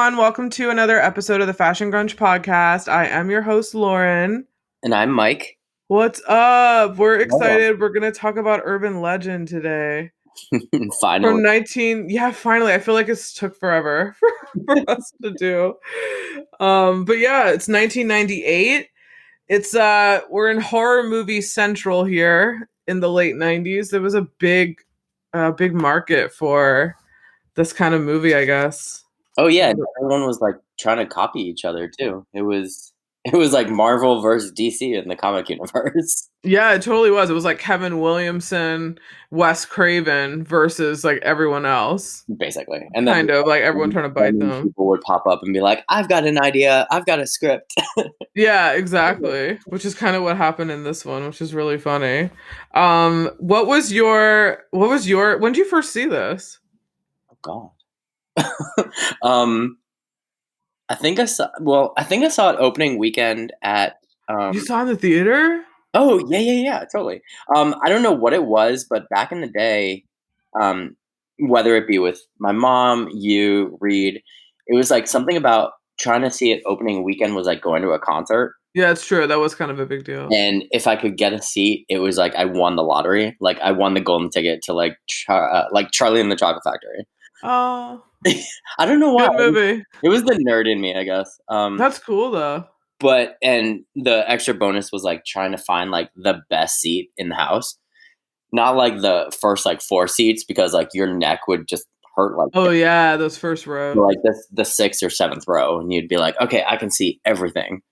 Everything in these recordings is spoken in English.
everyone. Welcome to another episode of the Fashion Grunge podcast. I am your host, Lauren. And I'm Mike. What's up? We're Hello. excited. We're going to talk about urban legend today. Finally. Finally. I feel like it took forever for us to do. But yeah, it's 1998. We're in horror movie central here in the late 90s. There was a big market for this kind of movie, I guess. Oh yeah, everyone was like trying to copy each other too. It was like Marvel versus DC in the comic universe. Yeah, it totally was. It was like Kevin Williamson, Wes Craven versus like everyone else. Basically. And then Kind of like everyone trying to bite them. people would pop up and be like, I've got an idea, I've got a script. Yeah, exactly. Which is kind of what happened in this one, which is really funny. What was your when did you first see this? Oh God. I think I saw it opening weekend at You saw it in the theater? Oh, yeah, totally. I don't know what it was, but back in the day, whether it be with my mom, you, Reed, it was like something about trying to see it opening weekend was like going to a concert. Yeah, it's true. That was kind of a big deal. And if I could get a seat, it was like I won the lottery. Like I won the golden ticket to like Charlie and the Chocolate Factory. Oh, I don't know why. good movie. It was the nerd in me, I guess. That's cool though. But and the extra bonus was like trying to find like the best seat in the house, not like the first like 4 seats because like your neck would just hurt. Like oh yeah, those first rows. Like the 6th or 7th row, and you'd be like, okay, I can see everything.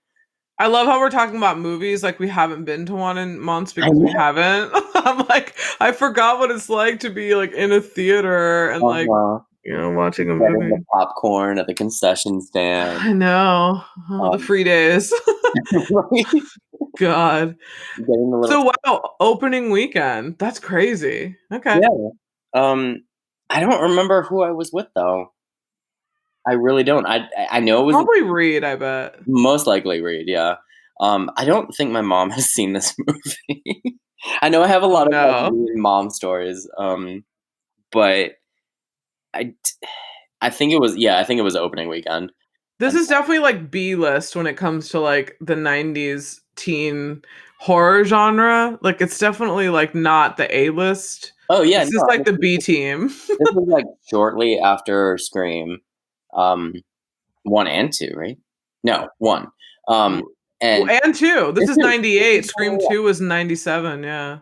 I love how we're talking about movies like we haven't been to one in months because we haven't. I'm like, I forgot what it's like to be like in a theater and like, you know, watching a movie. The popcorn at the concession stand. I know. The free days. God. So wow, opening weekend. That's crazy. Okay. Yeah. I don't remember who I was with though. I really don't. I know it was probably Reed, I bet. Most likely Reed, yeah. I don't think my mom has seen this movie. I know I have a lot of like, mom stories. But I think it was opening weekend. This is definitely like B-list when it comes to like the 90s teen horror genre. Like it's definitely like not the A-list. Oh yeah. This is like the B team. This was like shortly after Scream 1 and 2, right? No, 1. And 2. This is 98. Scream 2 was 97, yeah.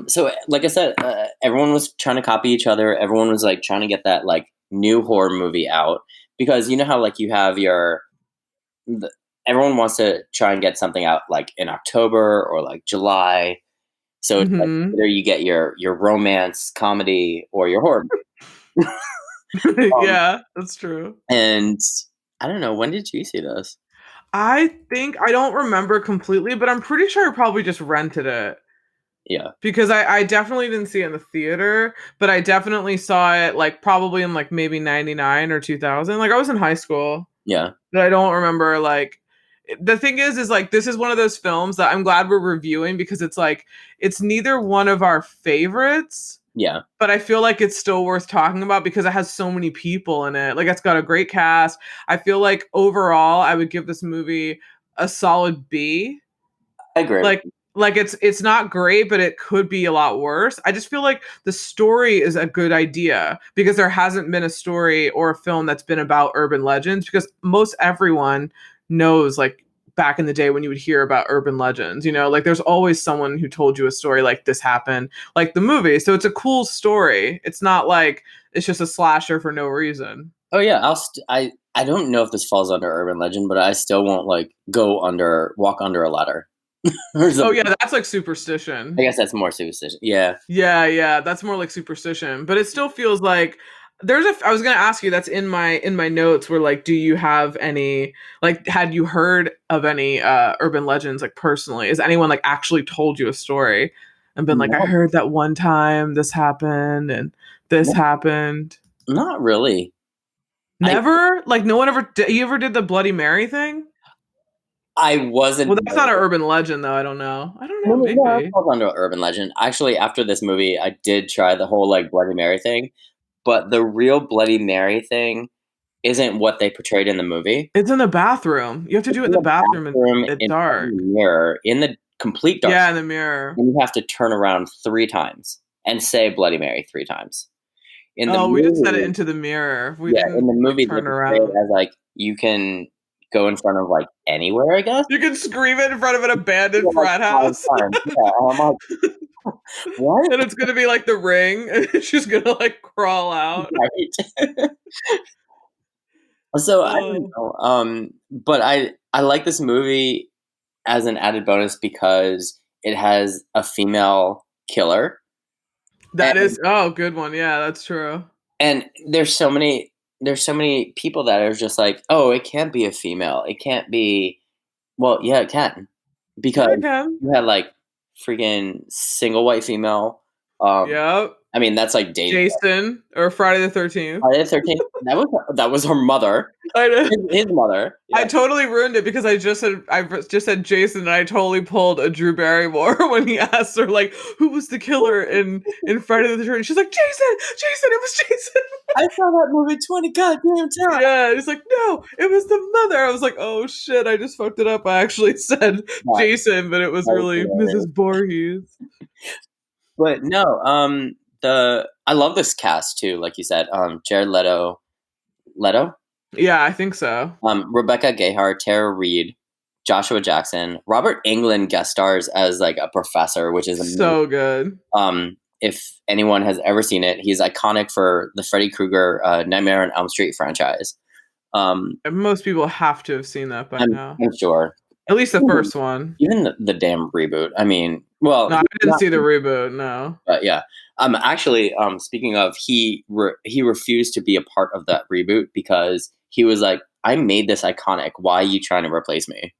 So like I said, everyone was trying to copy each other. Everyone was like trying to get that like new horror movie out because you know how like you have everyone wants to try and get something out like in October or like July. So it's like either you get your romance comedy or your horror movie. Yeah, that's true. And I don't know, when did you see this? I don't remember completely, but I'm pretty sure I probably just rented it. Yeah. Because I definitely didn't see it in the theater, but I definitely saw it like probably in like maybe 99 or 2000. Like I was in high school. Yeah. But I don't remember like the thing is like this is one of those films that I'm glad we're reviewing because it's like it's neither one of our favorites. Yeah. But I feel like it's still worth talking about because it has so many people in it. Like it's got a great cast. I feel like overall I would give this movie a solid B. I agree. Like it's not great, but it could be a lot worse. I just feel like the story is a good idea because there hasn't been a story or a film that's been about urban legends because most everyone knows like back in the day when you would hear about urban legends, you know, like there's always someone who told you a story like this happened, like the movie. So it's a cool story. It's not like it's just a slasher for no reason. Oh yeah, I don't know if this falls under urban legend, but I still won't like walk under a ladder. Oh yeah, that's like superstition. I guess that's more superstition. Yeah. Yeah, that's more like superstition. But it still feels like I was gonna ask you, that's in my notes where like, do you have any like had you heard of any urban legends like personally? Has anyone like actually told you a story and been like, I heard that one time this happened and this happened? Not really. Never? Like no one ever you ever did the Bloody Mary thing? I wasn't. Well, that's not an urban legend, though. I don't know. Maybe. It falls under urban legend. Actually, after this movie, I did try the whole like Bloody Mary thing, but the real Bloody Mary thing isn't what they portrayed in the movie. It's in the bathroom. You have to It's do it in in the the bathroom bathroom at in front of dark. the mirror in the complete dark, Yeah, in the mirror. and you have to turn around 3 times and say Bloody Mary 3 times. In the Oh, we just said it movie into the mirror. We yeah, in didn't the like movie, they turn portray it around. as, like, you can go in front of, like, anywhere, I guess? You can scream it in front of an abandoned Yeah, like, frat 5 house. times, yeah, and I'm like, "What?" And it's gonna be like the ring, and she's gonna like crawl out. Right? So, I don't Oh, know, but I like this movie as an added bonus because it has a female killer, that and is oh, good one. Yeah, that's true. and there's so many people that are just like, "Oh, it can't be a female. It can't be." Well, yeah, it can, Yeah, because I can. you had, like, freaking single white female, um, Yep. I mean, that's, like, dating Jason or Friday the 13th. Friday the 13th, that was her mother, I know. his mother, I yeah. totally ruined it because just said Jason and I totally pulled a Drew Barrymore when he asked her like who was the killer in Friday the 13th. She's like Jason, it was Jason. I saw that movie 20 goddamn times. Yeah, he's like no, it was the mother. I was like oh shit, I just fucked it up. I actually said That Jason, but it was that was really hilarious. Mrs. Voorhees. But no, I love this cast too, like you said, Jared Leto? Yeah, I think so. Rebecca Gayheart, Tara Reid, Joshua Jackson, Robert Englund guest stars as, like, a professor, which is amazing. So good. If anyone has ever seen it, he's iconic for the Freddy Krueger, Nightmare on Elm Street franchise. Um, And most people have to have seen that by now. I'm sure. At least the Even first one. even the damn reboot, I mean, well, No, I didn't not see the reboot, no. but yeah. Actually, speaking of, he refused to be a part of that reboot because he was like, "I made this iconic. Why are you trying to replace me?"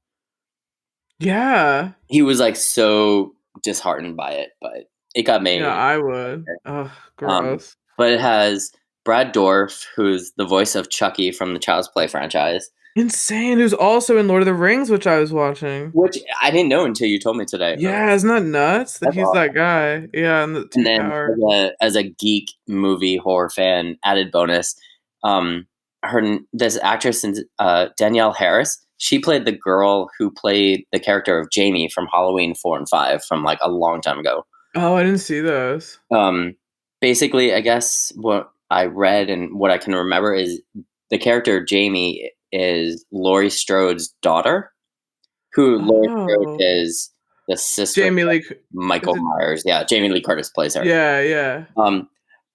Yeah. He was, like, so disheartened by it, but it got Yeah, made. I would. Ugh, Um, gross. but it has Brad Dourif, who's the voice of Chucky from the Child's Play franchise, Insane, who's also in Lord of the Rings, which I was watching. which I didn't know until you told me today. Yeah, isn't that nuts that That's he's that awesome. guy? Yeah, in the And Two then Towers. as a geek movie horror fan, added bonus, um, this actress, Danielle Harris, she played the girl who played the character of Jamie from Halloween 4 and 5 from, like, a long time ago. Oh, I didn't see those. Um, Basically, I guess what I read and what I can remember is the character Jamie is Laurie Strode's daughter, who Laurie Strode Oh. is the sister of Jamie Lee is Michael it Myers. Yeah, Jamie Lee Curtis plays her. yeah, yeah. Um,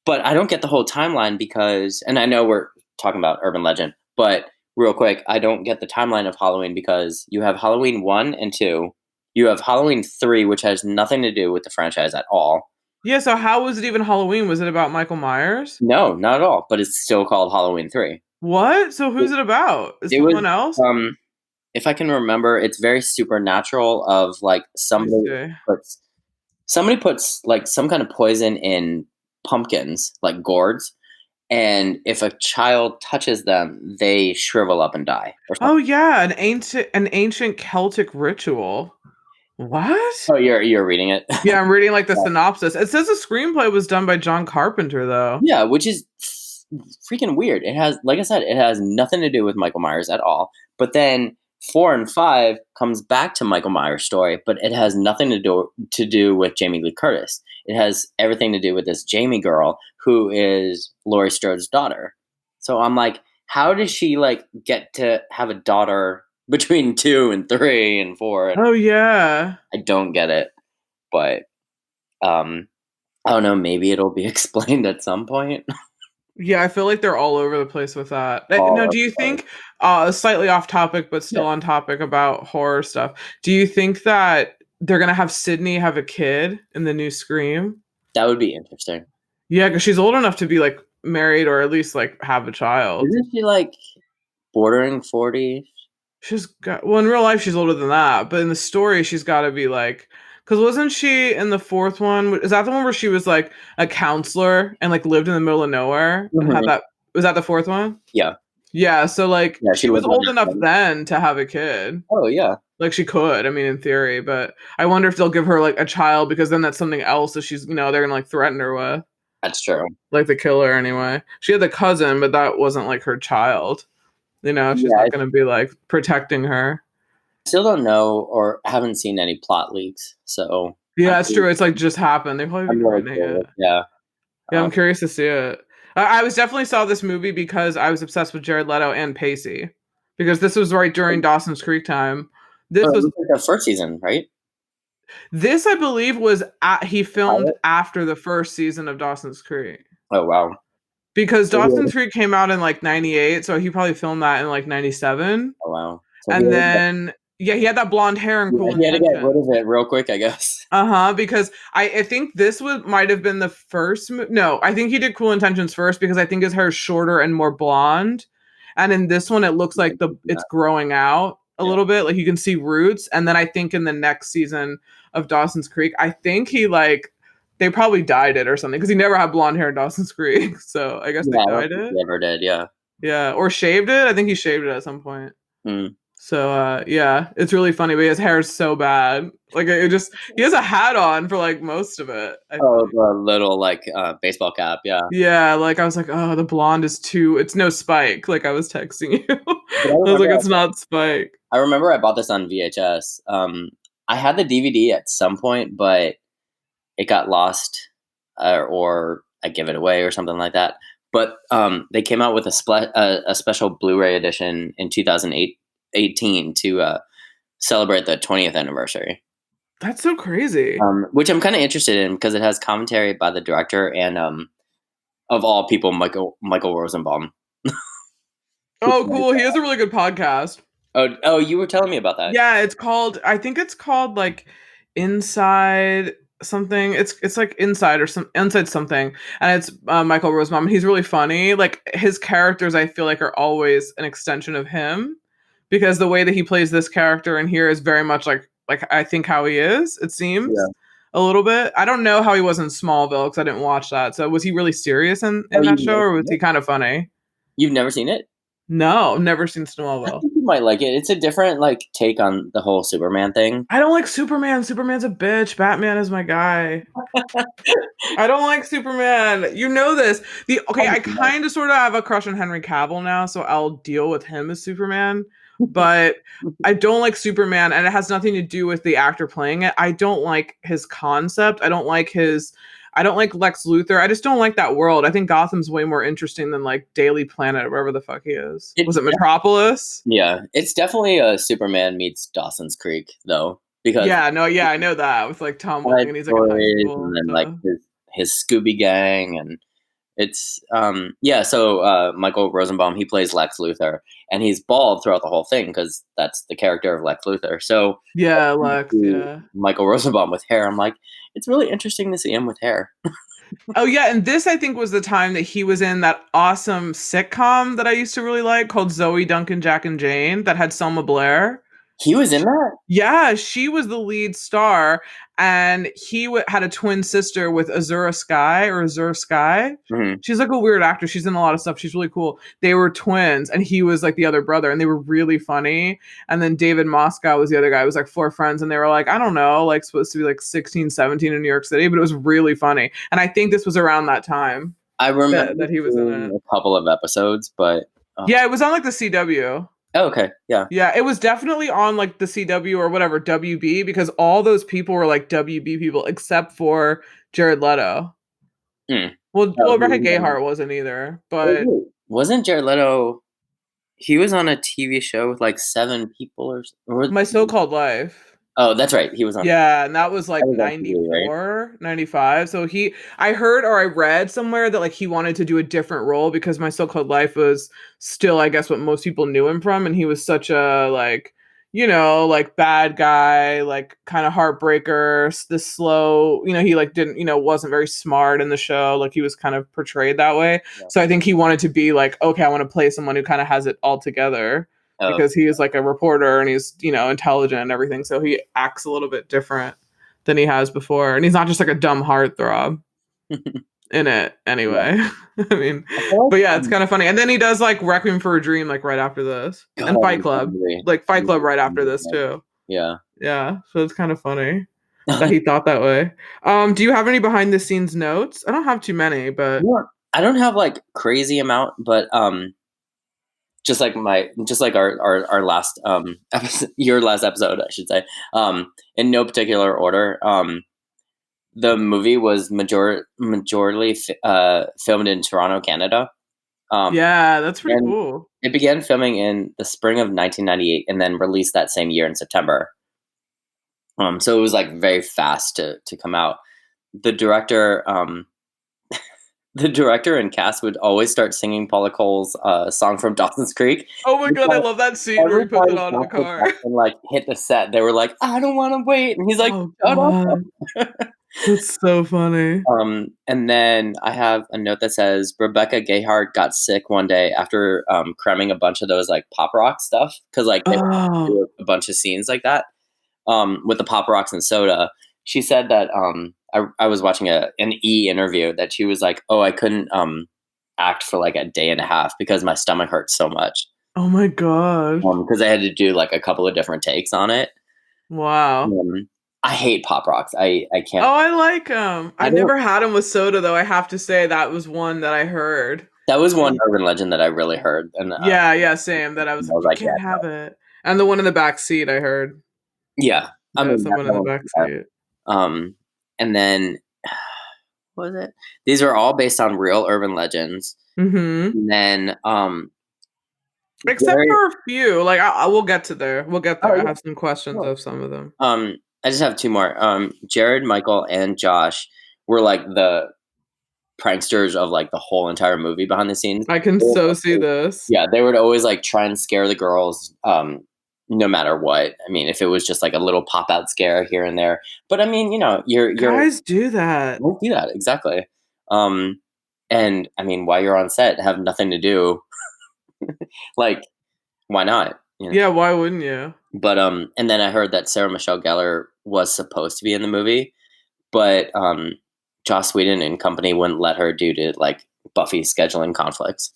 but I don't get the whole timeline because, and I know we're talking about urban legend, but real quick, I don't get the timeline of Halloween because you have Halloween 1 and 2, you have Halloween 3, which has nothing to do with the franchise at all. Yeah, so how was it even Halloween? Was it about Michael Myers? No, not at all, but it's still called Halloween 3. What? So It who's it about? Is it was, someone else? if I can remember, it's very supernatural of, like, Let me see. somebody puts, like, some kind of poison in pumpkins, like gourds, and if a child touches them, they shrivel up and die or something. Oh yeah, an ancient Celtic ritual. What? Oh, you're reading it? Yeah, I'm reading like the Yeah. synopsis. It says the screenplay was done by John Carpenter though. Yeah, which is freaking weird. It has, like I said, it has nothing to do with Michael Myers at all. But then 4 and 5 comes back to Michael Myers' story, but it has nothing to do with Jamie Lee Curtis. It has everything to do with this Jamie girl who is Laurie Strode's daughter. So I'm like, how does she, like, get to have a daughter between 2 and 3 and 4? And Oh yeah. I don't get it, but I don't know. Maybe it'll be explained at some point. Yeah, I feel like they're all over the place with that. All No, over do you the place. think slightly off topic but Yeah, still on topic about horror stuff. Do you think that they're going to have Sydney have a kid in the new Scream? that would be interesting. Yeah, cuz she's old enough to be like married or at least like have a child. Isn't she, like, bordering 40? She's got well in real life she's older than that, but in the story she's got to be like cuz wasn't she in the fourth one? Is that the one where she was like a counselor and like lived in the middle of nowhere and had Mhm. that was that the fourth one? Yeah. Yeah, so, like, Yeah, she she was was on old her enough phone. then to have a kid. Oh, yeah. Like, she could, I mean, in theory, but I wonder if they'll give her, like, a child because then that's something else that she's they're gonna, like, threaten her with. That's true. like the killer anyway. She had the cousin, but that wasn't like her child. She's Yeah, not I going to be like protecting her. still don't know or haven't seen any plot leaks, so Yeah, it's true. It's like just happened. They've probably I'm been really writing it. curious. Yeah. Yeah, I'm curious to see it. I was definitely saw this movie because I was obsessed with Jared Leto and Pacey, because this was right during Dawson's Creek time. Oh, This it was was like the first season, right? this I believe was he filmed Pilot? after the first season of Dawson's Creek, Oh, wow. because Oh, Dawson's Creek came out in like '98, so he probably filmed that in like '97, wow. So and then yeah, he had that blonde hair and Cool he had to get rid Intentions. of it real quick, I guess. Uh-huh, because I think this might have been the first no, I think he did Cool Intentions first, because I think his hair is shorter and more blonde. And in this one it looks like Yeah. it's growing out a Yeah. little bit, like you can see roots. And then I think in the next season of Dawson's Creek, I think he like they probably dyed it or something, because he never had blonde hair in Dawson's Creek. So I guess they Yeah, I don't dyed think it. he ever did, yeah. Yeah, or shaved it. I think he shaved it at some point. Mm. So yeah, it's really funny, but his hair is so bad. Like it just he has a hat on for like most of it, I Oh, think. the little, like, baseball cap, yeah. Yeah, like I was like, oh, the blonde is too it's no Spike. Like I was texting you. But I I was like, remember it's not Spike. I remember I bought this on VHS. I had the DVD at some point, but it got lost, or I give it away or something like that. But they came out with a special Blu-ray edition in 2018 to celebrate the 20th anniversary, That's so crazy. which I'm kind of interested in because it has commentary by the director and, of all people, Michael Rosenbaum. Oh, cool. He has a really good podcast. Oh, you were telling me about that. Yeah, I think it's called like Inside something. It's like Inside or some Inside something, and it's Michael Rosenbaum. He's really funny. Like his characters, I feel like are always an extension of him, because the way that he plays this character in here is very much like I think how he is. It Yeah. seems a little bit. I don't know how he was in Smallville because I didn't watch that. So was he really serious Oh, in that show, or was he kind of funny? you've never seen it? No, never seen I Smallville. think you might like it. It's a different, like, take on the whole Superman thing. I don't like Superman. Superman's a bitch. Batman is my guy. I don't like Superman. You know this. I kind of sort of have a crush on Henry Cavill now, so I'll deal with him as Superman. But I don't like Superman, and it has nothing to do with the actor playing it. I don't like his concept. I don't like Lex Luthor. I just don't like that world. I think Gotham's way more interesting than like Daily Planet or wherever the fuck he is. It's Was it Metropolis? Yeah, it's definitely a Superman meets Dawson's Creek, though, because Yeah, no, yeah, I know that with like Tom side Welling, and he's like in high stories school and and then, like, stuff. his Scooby Gang, and it's yeah. So Michael Rosenbaum, he plays Lex Luthor, and he's bald throughout the whole thing because that's the character of Lex Luthor. So Yeah, Lex, to yeah. Michael Rosenbaum with hair, I'm like, it's really interesting to see him with hair. Oh yeah, and this I think was the time that he was in that awesome sitcom that I used to really like called Zoe Duncan Jack and Jane that had Selma Blair. He was in that. Yeah, she was the lead star, and he had a twin sister with Azura Sky or Azura Sky. Mhm. She's like a weird actor. She's in a lot of stuff. She's really cool. They were twins, and he was like the other brother, and they were really funny. And then David Moscow was the other guy. It was like four friends, and they were like, I don't know, like supposed to be like 16, 17 in New York City, but it was really funny. And I think this was around that time I remember that he was in seeing it. a couple of episodes, but Yeah, it was on like the CW. oh, okay, yeah. Yeah, it was definitely on like the CW or whatever, WB, because all those people were like WB people except for Jared Leto. Mm. Well, Rebecca Gayheart wasn't either, but Wasn't Jared Leto? He was on a TV show with like seven people, or My So-Called Life. oh, that's right. He was on. Yeah, and that was That like was on TV, right? 94, 95. So I heard or I read somewhere that like he wanted to do a different role because My So-Called Life was still, I guess, what most people knew him from. And he was such a like, like bad guy, like kind of heartbreaker, this slow, he like didn't, wasn't very smart in the show. Like he was kind of portrayed that way. Yeah. So I think he wanted to be like, okay, I want to play someone who kind of has it all together. Oh. Because he is like a reporter and he's, intelligent and everything. So he acts a little bit different than he has before. And he's not just like a dumb heartthrob in it anyway. Yeah. I mean, but yeah, it's kind of funny. And then he does like Requiem for a Dream, like right after this. And Fight Club. Like Fight Club right after this too. Yeah. Yeah. So it's kind of funny. that he thought that way. Do you have any behind the scenes notes? I don't have too many, but Yeah. I don't have like crazy amount, but just like our last episode, your last episode, I should say. In no particular order. The movie was majorly filmed in Toronto, Canada. Um, yeah, that's pretty and cool. it began filming in the spring of 1998, and then released that same year in September. So it was like very fast to come out. The director, the director and cast would always start singing Paula Cole's song from Dawson's Creek. Oh my god, I Because love that scene where every he puts it time on in the Josh car. and like hit the set, they were like, "I don't want to wait," and he's like, Oh "Shut up." god, that's so funny. And then I have a note that says Rebecca Gayheart got sick one day after cramming a bunch of those like pop rock stuff, because like they Oh, do a bunch of scenes like that with the pop rocks and soda. She said that I was watching an interview that she was like, "Oh, I couldn't act for like a day and a half because my stomach hurt so much." oh my god. Because I had to do like a couple of different takes on it. Wow. I hate pop rocks. I can't. Oh, I like them. I I don't. never had them with soda though. I have to say that was one that I heard. That was one Um, urban legend that I really heard, and yeah, yeah, same. That I I was like, was you like, yeah, can't have it. And the one in the back seat, I heard. yeah. I Yeah, mean, someone in the that back seat. Um, and then what was it? These are all based on real urban legends. Mm-hmm. And then Except Jerry. for a few. Like I will get to there. We'll get there. Oh I yeah, have some questions sure. of some of them. I just have two more. Jared, Michael, and Josh were like the pranksters of like the whole entire movie behind the scenes. I can They would so see always- this. Yeah, they would always like try and scare the girls, no matter what. I mean, if it was just like a little pop out scare here and there, but I mean, you're Guys do that. won't do that exactly. Um, and I mean, while you're on set, have nothing to do, like why not? Yeah, why wouldn't you? But and then I heard that Sarah Michelle Gellar was supposed to be in the movie, but Joss Whedon and company wouldn't let her due to like Buffy scheduling conflicts.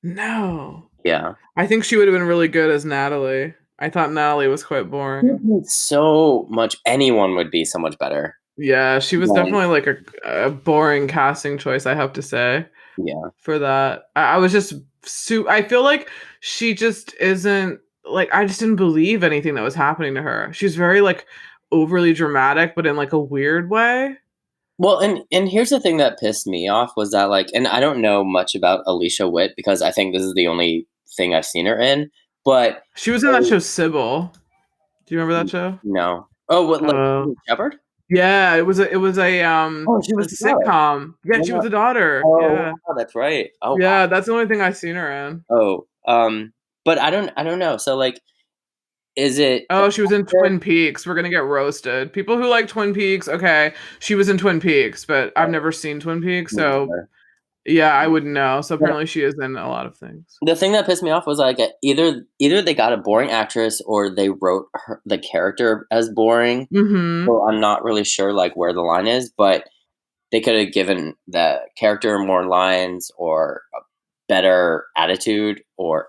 No. Yeah, I think she would have been really good as Natalie. I thought Natalie was quite boring. so much. Anyone would be so much better. Yeah, she was Than, definitely like a boring casting choice, I have to say, yeah. for that. I was just I feel like she just isn't like I just didn't believe anything that was happening to her. She's very like overly dramatic, but in like a weird way. Well, and here's the thing that pissed me off was that like, and I don't know much about Alicia Witt because I think this is the only thing I've seen her in. But She was in that show Sybil. Do you remember that show? no. Oh, what like Uh, Shepard? yeah, Oh, she a was the daughter. sitcom. Yeah, she Yeah. was a daughter. Oh, Yeah. wow, that's right. Oh, wow. Yeah, that's the only thing I've seen her in. Oh, but I don't know. So like, is it? Oh, she was in Twin Peaks. We're gonna get roasted. People who like Twin Peaks, okay, she was in Twin Peaks, but I've never seen Twin Peaks, so yeah, I wouldn't know. So But apparently she is in a lot of things. the thing that pissed me off was like either they got a boring actress or they wrote the character as boring. Mm-hmm. So I'm not really sure like where the line is, but they could have given the character more lines or a better attitude, or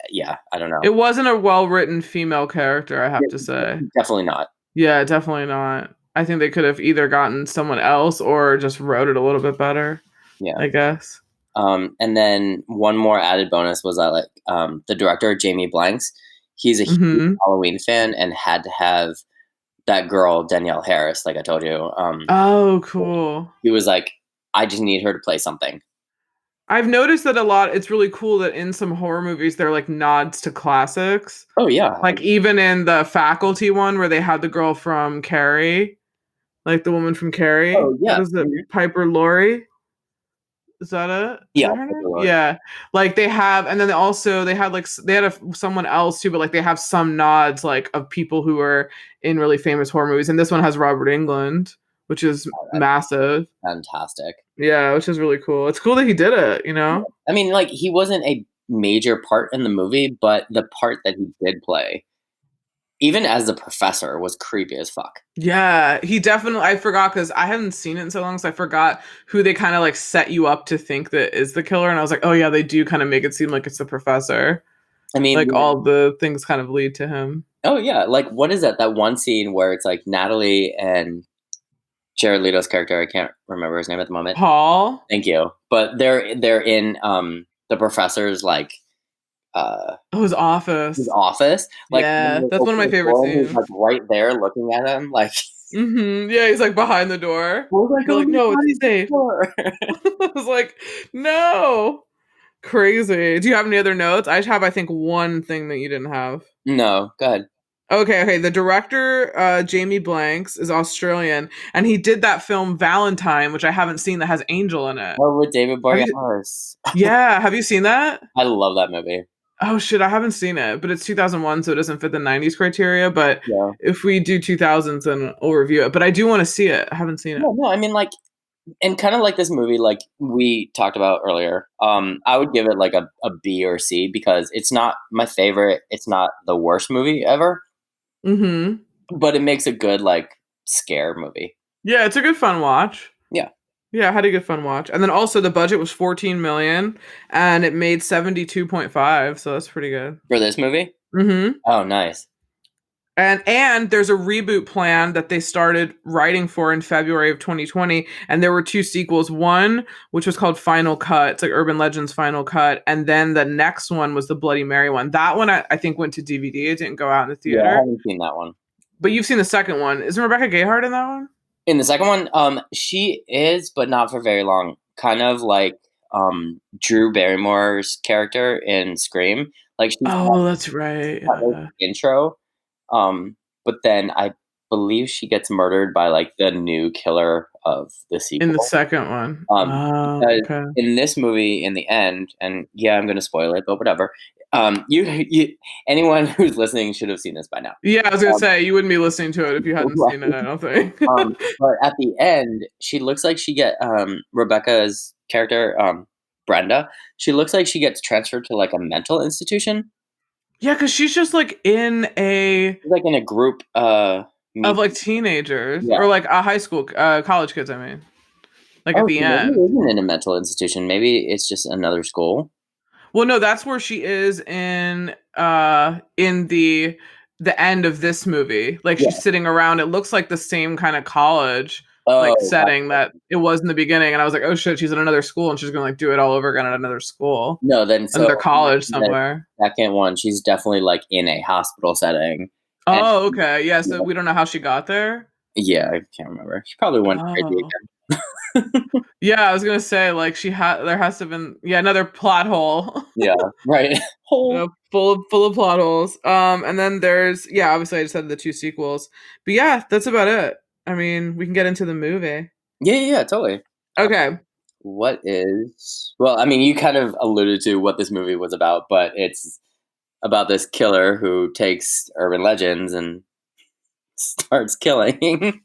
yeah, I don't know. It wasn't a well-written female character, I have to say. Definitely not. Yeah, definitely not. I think they could have either gotten someone else or just wrote it a little bit better, Yeah. I guess. And then one more added bonus was that like the director Jamie Blanks, he's a huge Mm-hmm. Halloween fan and had to have that girl Danielle Harris, like I told you. Oh, cool. He was like, I just need her to play something. I've noticed that a lot. It's really cool that in some horror movies they're like nods to classics. Oh yeah, Like even in the Faculty one where they had the girl from Carrie, like the woman from Carrie. oh yeah, What is it? Piper Laurie? Is that it? Is yeah. that her name? Yeah. Like they have, and then they had like they had someone else too, but like they have some nods like of people who are in really famous horror movies, and this one has Robert Englund, which is massive. Fantastic. Yeah, which is really cool. It's cool that he did it. You know. I mean, like he wasn't a major part in the movie, but the part that he did play, even as the professor, was creepy as fuck. Yeah, he definitely. I forgot because I hadn't seen it in so long, so I forgot who they kind of like set you up to think that is the killer. And I was like, oh yeah, they do kind of make it seem like it's the professor. I mean, Like all the things kind of lead to him. oh yeah, like what is that? That one scene where it's like Natalie and Jared Leto's character. I can't remember his name at the moment. Paul. Thank you. But they're in the professor's like uh Oh, his his office. office. Like when Yeah, they that's one of open my the favorite door and he's scenes. like right there looking at him. Like Yeah, he's like behind the door. I was like, They're oh like, my no, god, it's he's the safe. killer. I was like, no. Crazy. Do you have any other notes? I have, I think, one thing that you didn't have. No, go ahead. Okay. The director, Jamie Blanks, is Australian, and he did that film Valentine, which I haven't seen, that has Angel in it. Oh, with David Have you? Boreanaz. Yeah. Have you seen that? I love that movie. Oh shit, I haven't seen it, but it's 2001, so it doesn't fit the 90s criteria. But Yeah. if we do 2000s, then we'll review it. But I do want to see it. I haven't seen it. No, I mean like and kind of like this movie, like we talked about earlier, I would give it like a B or C because it's not my favorite. It's not the worst movie ever, Mm-hmm. but it makes a good like scare movie. Yeah, it's a good fun watch. Yeah, Yeah, I had a good fun watch. And then also the budget was 14 million and it made 72.5, so that's pretty good. for this movie. Mm-hmm. Oh, nice. And there's a reboot plan that they started writing for in February of 2020, and there were two sequels. One, which was called Final Cut, it's like Urban Legends Final Cut, and then the next one was the Bloody Mary one. That one I think went to DVD. It didn't go out in the Yeah, I theater. haven't seen that one. But you've seen the second one. Isn't Rebecca Gayheart in that one? In the second one, she is, but not for very long. Kind of like Drew Barrymore's character in Scream. Like she's Oh, that's right. got like Yeah. the intro, but then I believe she gets murdered by like the new killer of the In the sequel. second one. Oh, Because okay. in this movie, in the end, and yeah, I'm going to spoil it, but whatever. You, anyone who's listening should have seen this by now. Yeah, I was gonna Um, say you wouldn't be listening to it if you hadn't seen it, I don't think. but at the end, she looks like she get Rebecca's character, Brenda. She looks like she gets transferred to like a mental institution, Yeah, because she's just like in a like in a group of meeting. like teenagers Yeah. or like a high school college kids, I mean. Like at Oh, the so maybe end. it isn't in a mental institution. Maybe it's just another school. Well, no, that's where she is in the end of this movie. Like Yeah. she's sitting around. It looks like the same kind of college like Oh, setting gotcha. that it was in the beginning. And I was like, oh shit, she's at another school and she's gonna like do it all over again at another school. No, then Another so college the somewhere. second one, she's definitely like in a hospital setting. And Oh, okay. Yeah, so yeah, we don't know how she got there. yeah, I can't remember. She probably went crazy Oh. again. Yeah, I was gonna say like there has to have been another plot hole. Yeah, right. Whole. Full of plot holes. And then there's obviously I just had the two sequels. But yeah, that's about it. I mean, we can get into the movie. Yeah, totally. Uh, Okay. what is well? I mean, you kind of alluded to what this movie was about, but it's about this killer who takes urban legends and starts killing.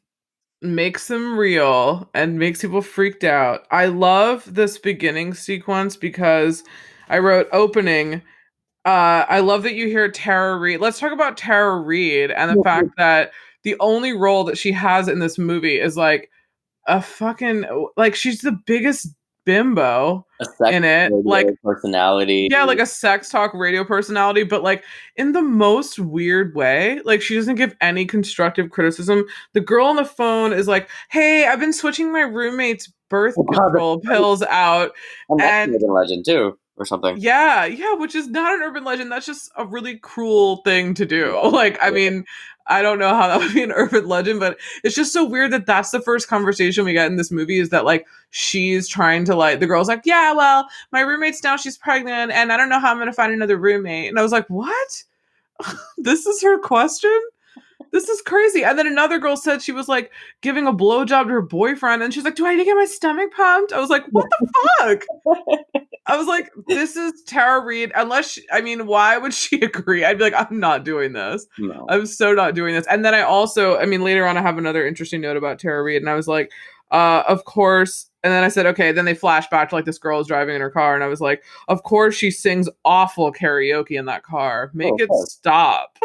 Makes them real and makes people freaked out. I love this beginning sequence because I wrote opening. I love that you hear Tara Reid. Let's talk about Tara Reid and the fact that the only role that she has in this movie is like a fucking like she's the biggest bimbo A sex in it. radio Like personality. yeah, like a sex talk radio personality, but like in the most weird way. Like she doesn't give any constructive criticism. The girl on the phone is like, "Hey, I've been switching my roommate's birth Wow, control pills out." and that's an And urban legend too, or something. yeah, which is not an urban legend. That's just a really cruel thing to do. Like, I Yeah. mean, I don't know how that would be an urban legend, but it's just so weird that that's the first conversation we get in this movie is that like she's trying to like the girl's like, yeah, well, my roommate's now she's pregnant, and I don't know how I'm gonna find another roommate. And I was like, what? This is her question? This is crazy. And then another girl said she was like giving a blowjob to her boyfriend, and she's like, do I need to get my stomach pumped? I was like, what the fuck? I was like, this is Tara Reid. I mean, why would she agree? I'd be like, I'm not doing this. No. I'm so not doing this. And then I mean, later on, I have another interesting note about Tara Reid. And I was like, of course. And then I said, okay. Then they flash back to like this girl is driving in her car. And I was like, of course she sings awful karaoke in that car. Make Oh, of it course. stop.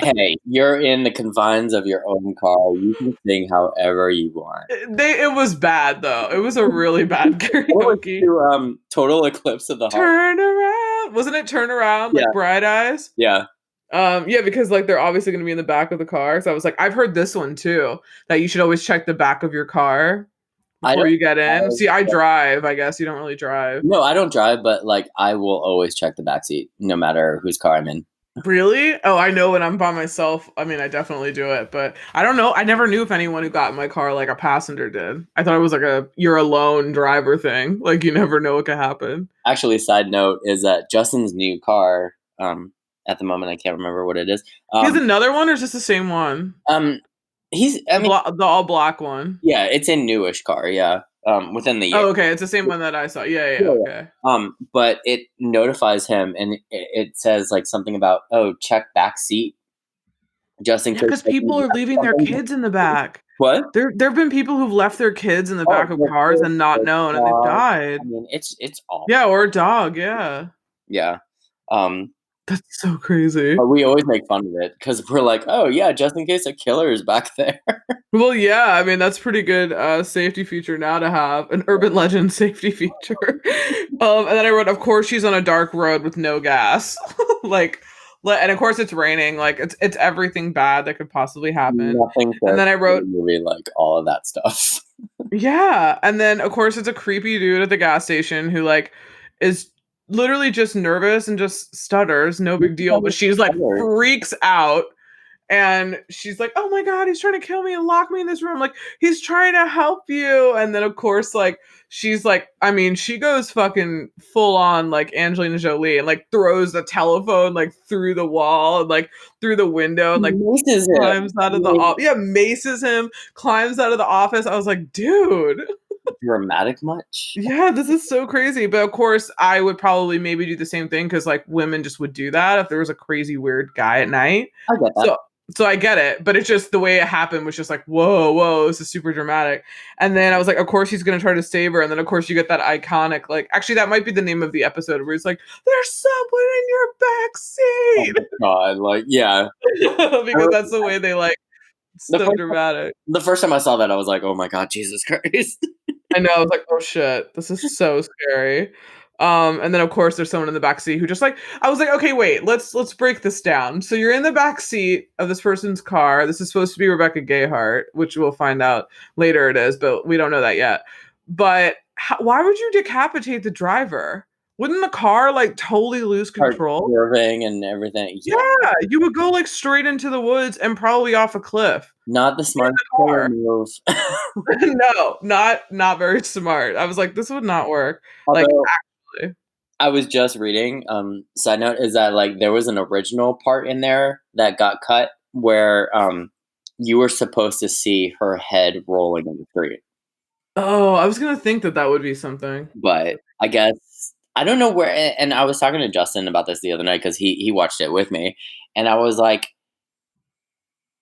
Hey, you're in the confines of your own car. You can sing however you want. It was bad, though. It was a really bad What was karaoke. to Total Eclipse of the Heart? Turn around. Wasn't it Turn Around? Yeah. Like Bright Eyes? Yeah. Yeah, because like they're obviously going to be in the back of the car. So I was like, I've heard this one too, that you should always check the back of your car I before don't you get in. drive, See, I but drive. I guess you don't really drive. no, I don't drive, but like I will always check the back seat no matter whose car I'm in. Really? Oh, I know when I'm by myself. I mean, I definitely do it, but I don't know. I never knew if anyone who got in my car like a passenger did. I thought it was like a you're alone driver thing. Like you never know what could happen. Actually, side note is that Justin's new car, at the moment I can't remember what it is. He has Um, another one, or is this the same one? um, I mean, The all black one. yeah, it's a newish car, yeah. Within the year. Oh, okay. It's the same one that I saw. Yeah, yeah, Yeah, okay. yeah. But it notifies him, and it says like something about, oh, check back seat just in Yeah, case because like, people you are have leaving their something. kids in the back. What? There have been people who've left their kids in the Oh, back of the cars fish, and not the known, and they've dog. I died. mean, it's awful. Yeah, or a dog. Yeah, Yeah. Um, that's so crazy. but we always make fun of it because we're like, oh yeah, just in case a killer is back there. Well, yeah, I mean that's pretty good safety feature now to have an urban legend safety feature. And then I wrote, of course she's on a dark road with no gas, like, and of course it's raining. Like it's everything bad that could possibly happen. Nothing And says then I in the wrote, movie like all of that stuff. yeah, and then of course it's a creepy dude at the gas station who like is literally just nervous and just stutters, no big deal. But she's like freaks out and she's like, "Oh my god, he's trying to kill me and lock me in this room. Like he's trying to help you." And then of course, like she's like, I mean, she goes fucking full on like Angelina Jolie and like throws the telephone like through the wall and like through the window and like Maces him. climbs out of the yeah, maces him, climbs out of the office. I was like, dude. Dramatic much? Yeah, this is so crazy. But of course, I would probably maybe do the same thing because like women just would do that if there was a crazy weird guy at night. I get that. So I get it, but it's just the way it happened was just like, whoa, whoa, this is super dramatic. And then I was like, of course he's gonna try to save her. And then of course you get that iconic, like actually that might be the name of the episode where it's like, there's someone in your back Oh seat. my god, like yeah. Because that's the way they like The so first, dramatic. the first time I saw that, I was like, oh my god, Jesus Christ. I know, I was like, "Oh shit, this is so scary." And then of course there's someone in the back seat who just like I was like, "Okay, wait, let's break this down." So you're in the back seat of this person's car. This is supposed to be Rebecca Gayheart, which we'll find out later it is, but we don't know that yet. But why would you decapitate the driver? Wouldn't the car like totally lose Start control? swerving and everything. Yeah. Yeah, you would go like straight into the woods and probably off a cliff Not the in smartest the killer car. move. No, not very smart. I was like, this would not work. Like Although actually. I was just reading, side note is that like there was an original part in there that got cut where you were supposed to see her head rolling in the street. Oh, I was gonna think that that would be something. But I guess I don't know where. And I was talking to Justin about this the other night because he watched it with me, and I was like,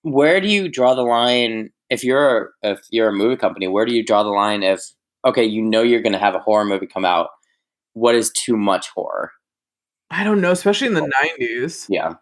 where do you draw the line if you're a movie company? Where do you draw the line if okay, you know you're going to have a horror movie come out? What is too much horror? I don't know, especially in the 90s. Yeah.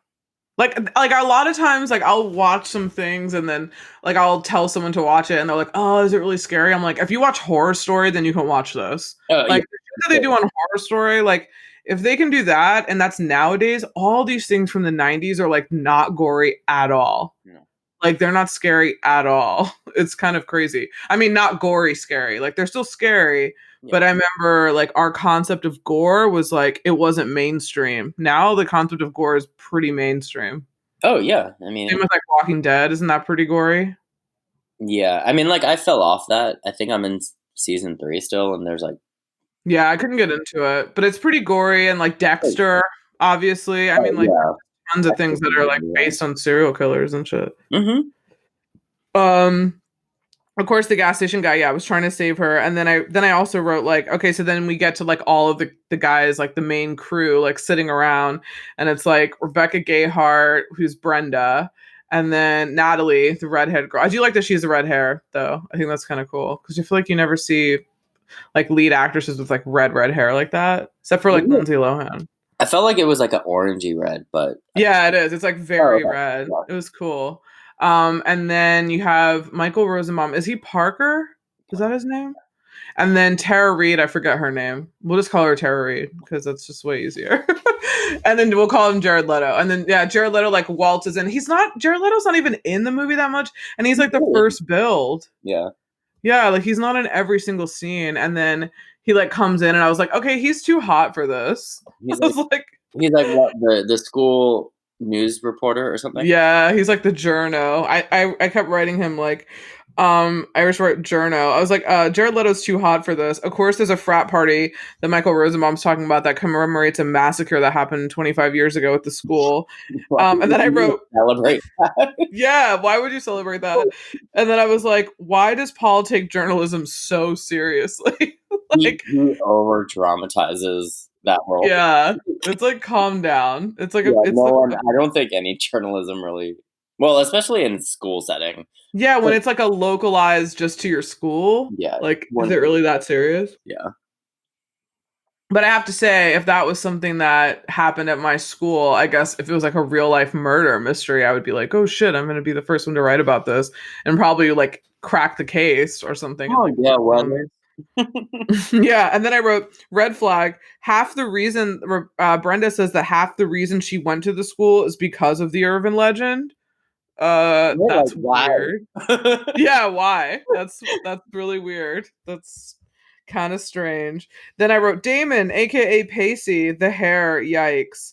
Like a lot of times, like I'll watch some things and then like I'll tell someone to watch it and they're like, "Oh, is it really scary?" I'm like, if you watch Horror Story, then you can watch this. Yeah. Like the shit that they do on Horror Story, like if they can do that, and that's nowadays, all these things from the 90s are like not gory at all. No. Like they're not scary at all. It's kind of crazy. I mean, not gory scary. Like they're still scary, Yeah. but I remember like our concept of gore was like it wasn't mainstream. Now the concept of gore is pretty mainstream. Oh yeah. I mean, Same with like Walking Dead, isn't that pretty gory? yeah. I mean, like I fell off that. I think I'm in season 3 still, and there's like, Yeah, I couldn't get into it, but it's pretty gory and like Dexter, obviously. I mean, like yeah. tons of things that are like based on serial killers and shit. Mm-hmm. Um, of course the gas station guy, yeah, was trying to save her. And then I also wrote like, okay, so then we get to like all of the guys, like the main crew, like sitting around, and it's like Rebecca Gayheart, who's Brenda, and then Natalie, the redhead girl. I do like that she has the red hair, though. I think that's kind of cool because I feel like you never see like lead actresses with like red hair like that, except for like Lindsay Lohan. I felt like it was like an orangey red, but Yeah, it is. It's like very okay. red. Yeah. It was cool. And then you have Michael Rosenbaum. Is he Parker? Is that his name? And then Tara Reid, I forget her name. We'll just call her Tara Reid because that's just way easier. And then we'll call him Jared Leto. And then yeah, Jared Leto like waltzes in. Jared Leto's not even in the movie that much, and he's like the Really? first build. Yeah. Yeah, like he's not in every single scene. And then he like comes in and I was like, okay, he's too hot for this. I He's like was like, he's like what, the school news reporter or something? yeah, he's like the journo. I kept writing him like I just wrote journo. I was like, Jared Leto's too hot for this. Of course there's a frat party that Michael Rosenbaum's talking about that commemorates a massacre that happened 25 years ago at the school. Why And then would I you wrote, celebrate that? yeah, why would you celebrate that? And then I was like, why does Paul take journalism so seriously? He Like, over dramatizes that role. yeah, it's like calm down. It's like Yeah, it's no like one. I don't think any journalism really. Well, especially in school setting. yeah, when But it's like a localized just to your school, yeah, like is when it really that serious? yeah, But I have to say, if that was something that happened at my school, I guess if it was like a real life murder mystery, I would be like, oh shit, I'm gonna be the first one to write about this and probably like crack the case or something and oh like yeah, put it well, on me. Yeah, and then I wrote red flag. Half the reason Brenda says that half the reason she went to the school is because of the urban legend. like That's why? weird. Yeah, why? That's really weird. That's kind of strange. Then I wrote Damon, aka Pacey, the hair, yikes.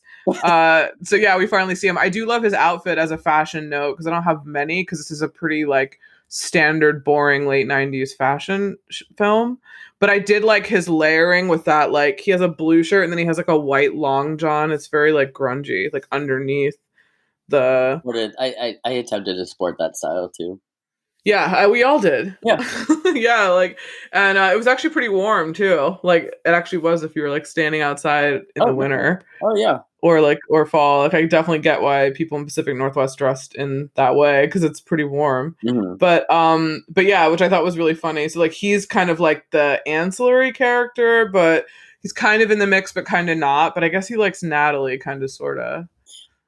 So yeah, we finally see him. I do love his outfit as a fashion note because I don't have many because this is a pretty like standard boring late 90s fashion film. But I did like his layering with that like he has a blue shirt and then he has like a white long john. It's very like grungy, like underneath the I attempted to sport that style too. yeah, we all did. Yeah. Yeah, like, and it was actually pretty warm too. Like, it actually was if you were like standing outside in Oh, the definitely. winter Oh yeah. or fall. Like, I definitely get why people in Pacific Northwest dressed in that way because it's pretty warm. Hmm. But yeah, which I thought was really funny. So like, he's kind of like the ancillary character, but he's kind of in the mix, but kind of not. But I guess he likes Natalie, kind of, sort of.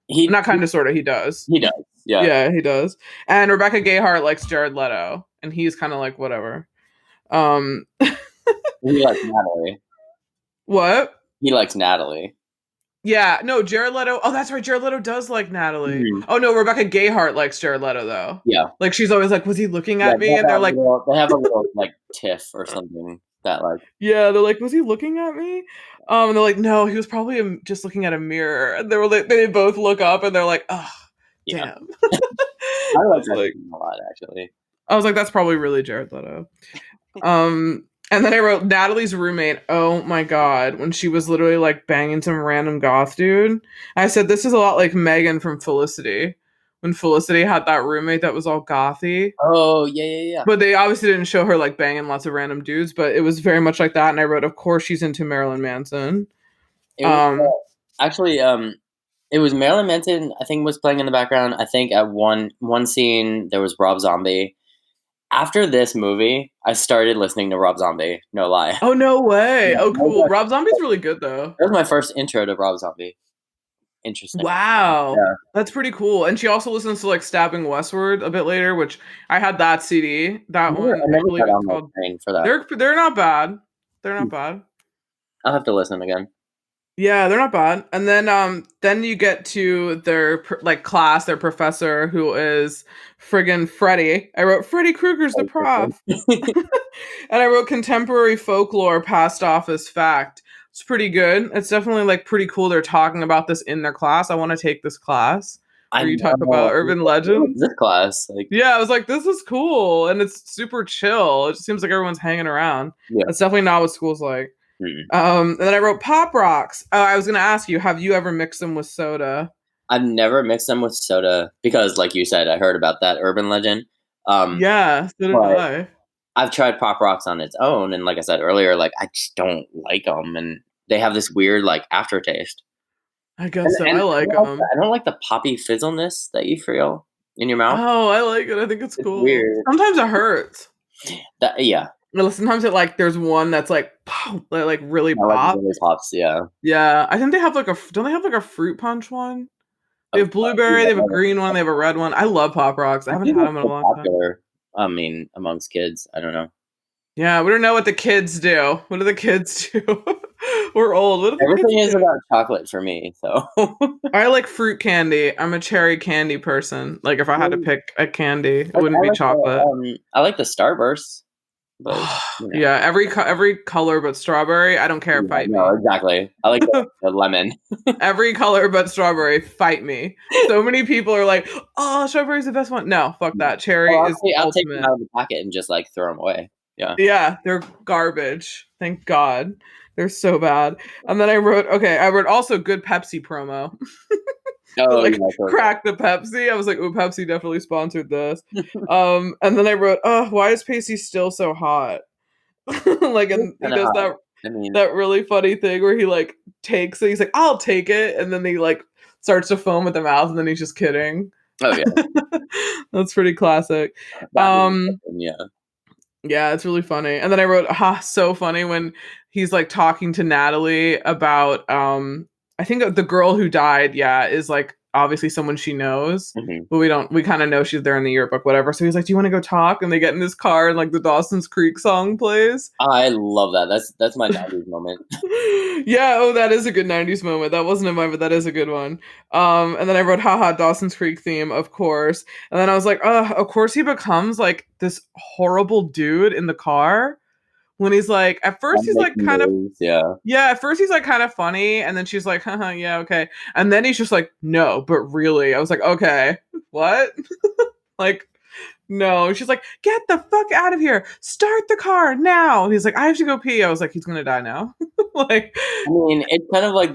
He Not kind of, sort of. He does. he does. Yeah. Yeah, he does. And Rebecca Gayheart likes Jared Leto, and he's kind of like whatever. Um, He likes Natalie. what? He likes Natalie. Yeah, no, Jared Leto. Oh, that's right. Jared Leto does like Natalie. Mhm. Oh no, Rebecca Gayheart likes Jared Leto though. Yeah. Like she's always like, was he looking Yeah. at me? And they're like, They have a little like tiff or something that like. yeah, they're like, was he looking at me? And they're like, no, he was probably just looking at a mirror. And they were like, they both look up and they're like, oh, Yeah. damn. I I like was that like, a lot actually. I was like, that's probably really Jared Leto. And then I wrote Natalie's roommate. Oh my god, when she was literally like banging some random goth dude. I said this is a lot like Megan from Felicity. When Felicity had that roommate that was all gothy. Oh yeah, yeah, yeah. But they obviously didn't show her like banging lots of random dudes, but it was very much like that. And I wrote, of course she's into Marilyn Manson. It was Um, actually it was Marilyn Manson. I think was playing in the background. I think at one scene there was Rob Zombie. After this movie, I started listening to Rob Zombie. No lie. oh no way. Yeah, Oh cool. Rob Zombie's really good though. that was my first intro to Rob Zombie. Interesting. Wow. Yeah. That's pretty cool. And she also listens to like Stabbing Westward a bit later, which I had that CD. That one, I I never believe got it's on my called. train for that. They're not bad. They're not bad. I'll have to listen again. Yeah, they're not bad. And then you get to their like class, their professor who is friggin' Freddy. I wrote Freddy Krueger's the prof. And I wrote contemporary folklore passed off as fact. It's pretty good. It's definitely like pretty cool. They're talking about this in their class. I want to take this class I where you talk know. about urban What is legends. this class? Like, Yeah, I was like, this is cool, and it's super chill. It just seems like everyone's hanging around. yeah. That's definitely not what school's like. Mm. And then I wrote pop rocks. I was gonna ask you, have you ever mixed them with soda? I've never mixed them with soda because, like you said, I heard about that urban legend. Yeah, so did But I. I've tried Pop Rocks on its own, and like I said earlier, like I just don't like them, and they have this weird like aftertaste. I guess so. And I like them. I don't like the poppy fizzleness that you feel in your mouth. Oh, I like it. I think it's It's cool. weird. Sometimes it hurts. That yeah, Well, sometimes it like there's one that's like that like really I like pop. really pops. Yeah, Yeah, I think they have like a don't they have like a fruit punch one? They have blueberry. They have a yeah. green one. They have a red one. I love pop rocks. I I haven't think had it's them in a so long time. popular. I mean, amongst kids, I don't know. Yeah, we don't know what the kids do. What do the kids do? We're old. What do the kids Everything is do? about chocolate for me, so. I like fruit candy. I'm a cherry candy person. Like if I had to pick a candy, it Like, wouldn't be chocolate. I like the Starburst, but, you know. Yeah, every color but strawberry. I don't care. Yeah, Fight no, me. exactly. I like the lemon. Every color but strawberry. Fight me. So many people are like, "Oh, strawberry's the best one." No, fuck that. Oh, Cherry is I'll take them ultimate. out of the packet and just, like, throw them away. Yeah. Yeah, they're garbage. Thank God. They're so bad. And then I wrote also good Pepsi promo. To Oh, like yeah, totally. crack the Pepsi. I was like, "Ooh, Pepsi definitely sponsored this." And then I wrote, "Oh, why is Pacey still so hot?" Like, It's and he kinda does hot. that I mean, that really funny thing where he like takes it. He's like, "I'll take it," and then he like starts to foam at the mouth, and then he's just kidding. oh, yeah. That's pretty classic. That movie, Um, yeah. yeah, it's really funny. And then I wrote, so funny when he's like talking to Natalie about I think the girl who died, yeah, is like obviously someone she knows, Mhm. but we kind of know she's there in the yearbook, whatever. So he's like, "Do you want to go talk?" And they get in this car and like the Dawson's Creek song plays. I love that. That's my 90s moment. Yeah, oh, that is a good 90s moment. That wasn't in mine, but that is a good one. And then I wrote, haha, Dawson's Creek theme, of course. And then I was like, of course he becomes like this horrible dude in the car when he's like, at first I'm he's like making kind of, moves, yeah. yeah, at first he's like kind of funny. And then she's like, haha, yeah, okay. And then he's just like, no, but really. I was like, okay, what? Like, no. She's like, get the fuck out of here. Start the car now. And he's like, I have to go pee. I was like, he's gonna die now. Like, I mean, it's kind of like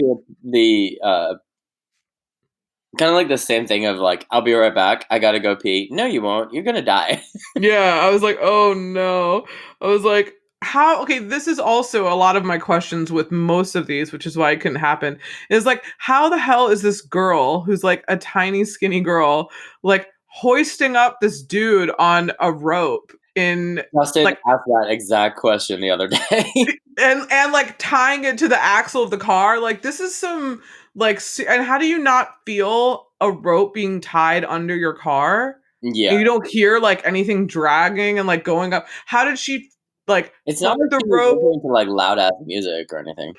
kinda like the same thing of, like, "I'll be right back. I gotta go pee." "No, you won't. You're gonna die." yeah, I was like, oh no. I was like, how? Okay, this is also a lot of my questions with most of these, which is why it couldn't happen. Is like, how the hell is this girl who's like a tiny, skinny girl, like hoisting up this dude on a rope in Justin like asked that exact question the other day. and like tying it to the axle of the car? Like, this is some like, and how do you not feel a rope being tied under your car? Yeah. And you don't hear like anything dragging and like going up. How did she like It's not hook like the she was rope? listening to, like, loud ass music or anything.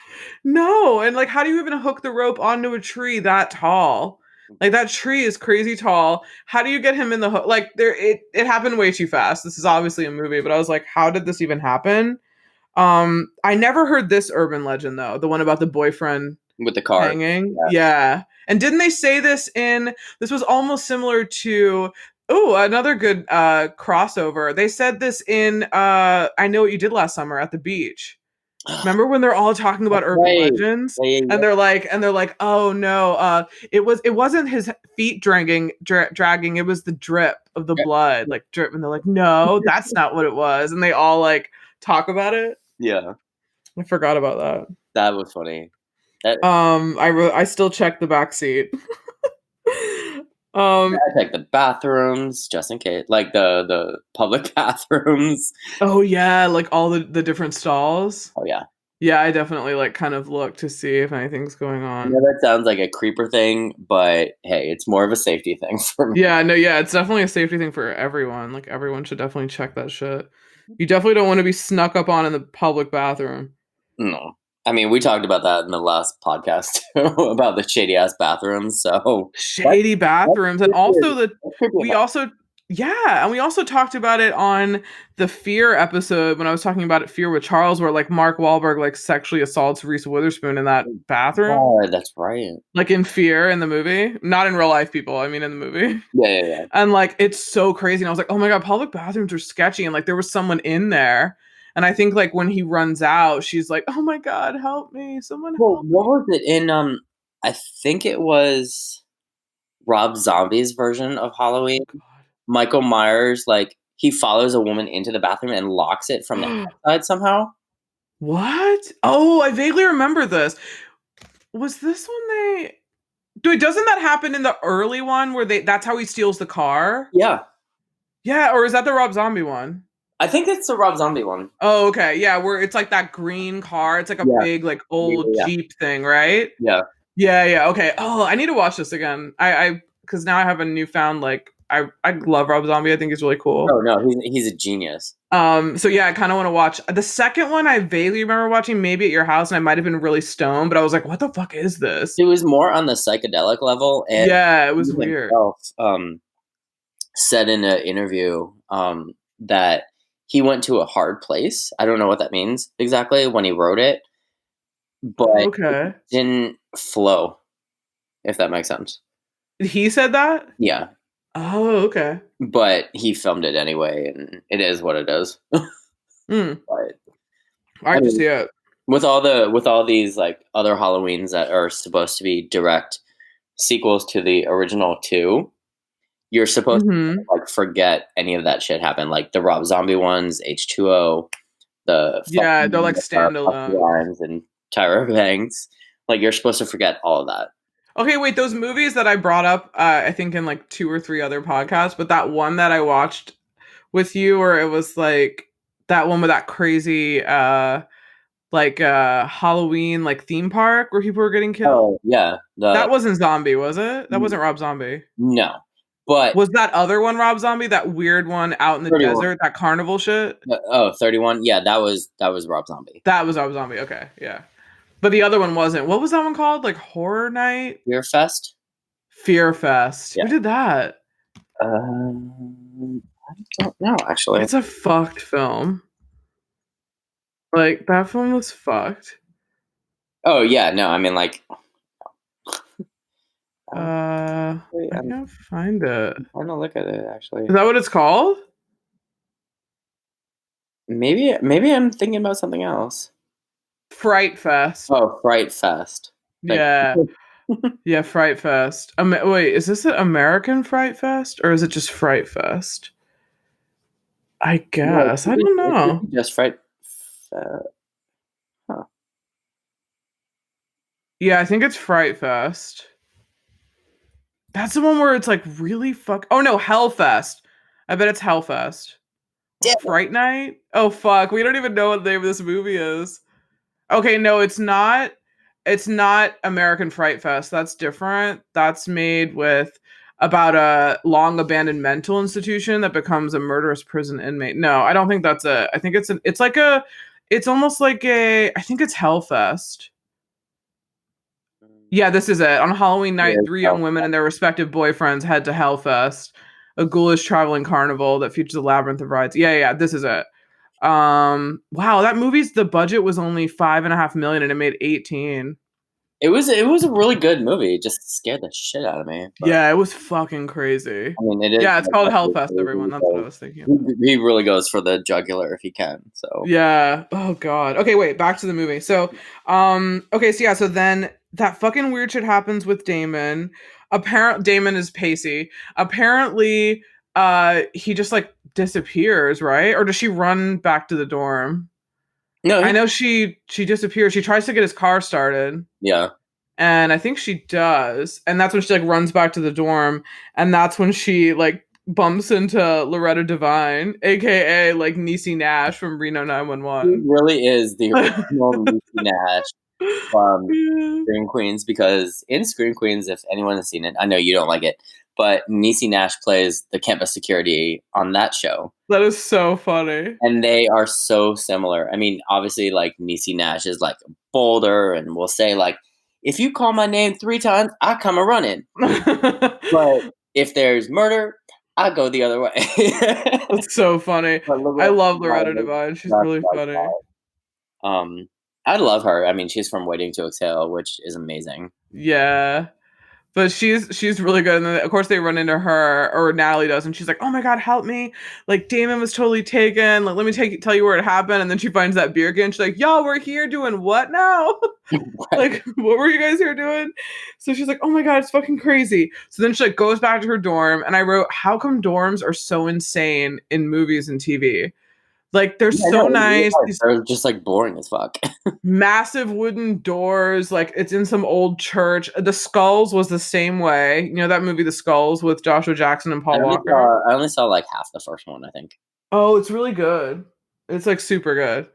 No, and like how do you even hook the rope onto a tree that tall? Like that tree is crazy tall. How do you get him in the hook? Like it happened way too fast. This is obviously a movie, but I was like, how did this even happen? I never heard this urban legend though, the one about the boyfriend With the car. hanging. Yeah. Yeah. And didn't they say this was almost similar to, oh, another good crossover. They said this in I Know What You Did Last Summer at the beach. Remember when they're all talking about That's urban right. legends? Yeah, yeah, And yeah. they're like, "Oh no, it wasn't his feet dragging, it was the drip of the blood, like drip." And they're like, "No, that's not what it was." And they all like talk about it. Yeah, I forgot about that. that was funny. That I still check the back seat. um, I checked the bathrooms just in case, like the public bathrooms. oh yeah, like all the different stalls. Oh yeah, Yeah, I definitely like kind of look to see if anything's going I know on. that sounds like a creeper thing, but hey, it's more of a safety thing for me. Yeah, no, yeah, it's definitely a safety thing for everyone. Like everyone should definitely check that shit. You definitely don't want to be snuck up on in the public bathroom. No, I mean we talked about that in the last podcast too, about the shady ass bathrooms. So that's, Shady that's bathrooms, and creepy. also the That's creepy we enough. also yeah, and we also talked about it on the Fear episode when I was talking about it, Fear with Charles, where like Mark Wahlberg like sexually assaults Reese Witherspoon in that bathroom, God, that's right. like in Fear in the movie, not in real life, people. I mean, in the movie. Yeah, yeah, yeah. And like it's so crazy. And I was like, oh my god, public bathrooms are sketchy. And like there was someone in there. And I think like when he runs out, she's like, oh my god, help me. Someone Well, help what me. was it in? I think it was Rob Zombie's version of Halloween. Michael Myers, like, he follows a woman into the bathroom and locks it from the God. outside somehow. What? Oh, I vaguely remember this. Was this when they dude, doesn't that happen in the early one where that's how he steals the car? Yeah, Yeah, or is that the Rob Zombie one? I think it's the Rob Zombie one. Oh, okay. Yeah, where it's like that green car. It's like a Yeah, big, like yeah, old yeah, Jeep thing, right? yeah. Yeah, yeah. Okay. Oh, I need to watch this again. I because now I have a newfound like I love Rob Zombie. I think he's really cool. Oh no, he's a genius. So yeah, I kind of want to watch the second one. I vaguely remember watching maybe at your house, and I might have been really stoned, but I was like, "What the fuck is this?" It was more on the psychedelic level, and Yeah, it was he weird. himself said in an interview that he went to a hard place. I don't know what that means exactly when he wrote it, but it Okay, didn't flow, if that makes sense. he said that. Yeah, Oh, okay. but he filmed it anyway, and it is what it is. Hmm. But I I have to mean, see it. with all these like other Halloweens that are supposed to be direct sequels to the original two, you're supposed to Hmm. like forget any of that shit happened, like the Rob Zombie ones, H2O, the Yeah, they're like Buffy standalone. Rhymes and Tyra Banks. Like you're supposed to forget all of that. Okay, wait, those movies that I brought up, I think in like two or three other podcasts, but that one that I watched with you, where it was like that one with that crazy, Halloween like theme park where people were getting killed. Oh yeah, the That wasn't Zombie, was it? That wasn't Rob Zombie. no, but Was that other one Rob Zombie? That weird one out in the 31. desert, that carnival shit? Oh, 31. Yeah, that was Rob Zombie. That was Rob Zombie. Okay, yeah. But the other one wasn't. What was that one called? Like Horror Night? Fear Fest. Fear Fest. Yeah. Who did that? I don't know actually. It's a fucked film. Like that film was fucked. Oh yeah, no, I mean like I I'm can't find it. trying to look at it actually. Is that what it's called? Maybe I'm thinking about something else. Fright Fest. Oh, Fright Fest. Thank Yeah. you. Yeah, Fright Fest. Wait, is this an American Fright Fest or is it just Fright Fest? I No, guess. I don't it could know. be just Fright. Fe- huh. Yeah, I think it's Fright Fest. That's the one where it's like really fuck. Oh no, Hellfest. I bet it's Hellfest. Or Damn it. Fright Night? Oh fuck, we don't even know what the name of this movie is. Okay, no, it's not. It's not American Fright Fest. That's different. That's made with about a long abandoned mental institution that becomes a murderous prison inmate. No, I don't think that's a. I think it's an. It's like a. It's almost like a. I think it's Hellfest. Yeah, this is it. On Halloween night, Here's three young Hell. women and their respective boyfriends head to Hellfest, a ghoulish traveling carnival that features a labyrinth of rides. Yeah, this is it. Wow, that movie's the budget was only 5.5 million and it made 18. It was a really good movie. It just scared the shit out of me. But Yeah, it was fucking crazy. I mean, it is Yeah, it's like called Buffy, Hellfest, so everyone. That's what I was thinking about. he really goes for the jugular if he can. So Yeah. Oh god. Okay, wait, back to the movie. So, okay, so yeah, so then that fucking weird shit happens with Damon. Damon is Pacey. Apparently, he just like disappears, right? Or does she run back to the dorm? no, I know she disappears. She tries to get his car started. yeah, And I think she does. And that's when she like runs back to the dorm. And that's when she like bumps into Loretta Devine, aka like Niecy Nash from Reno he 911. really is the original Lucy Nash from Yeah. Scream Queens because in Scream Queens, if anyone has seen it, I know you don't like it, but Niecy Nash plays the campus security on that show. That is so funny. And they are so similar. I mean, obviously, like Niecy Nash is like bolder and will say like, "If you call my name 3 times, I come a running." But if there's murder, I go the other way. That's so funny. But I Loretta love Loretta Devine is Devine. She's just really like funny. that. I love her. I mean, she's from Waiting to Exhale, which is amazing. Yeah. But she's really good. And then of course they run into her, or Natalie does, and she's like, "Oh my god, help me! Like Damon was totally taken. Like let me tell you where it happened." And then she finds that beer can. She's like, "Y'all, we're here doing what now? Like what were you guys here doing?" So she's like, "Oh my god, it's fucking crazy." So then she like goes back to her dorm, and I wrote, "How come dorms are so insane in movies and TV? Like they're Yeah, so no, you're nice. right. These They're just like boring as fuck. massive wooden doors, like it's in some old church. The Skulls was the same way. You know that movie The Skulls with Joshua Jackson and Paul Walker? I only saw like half the first one, I think. Oh, it's really good. It's like super good.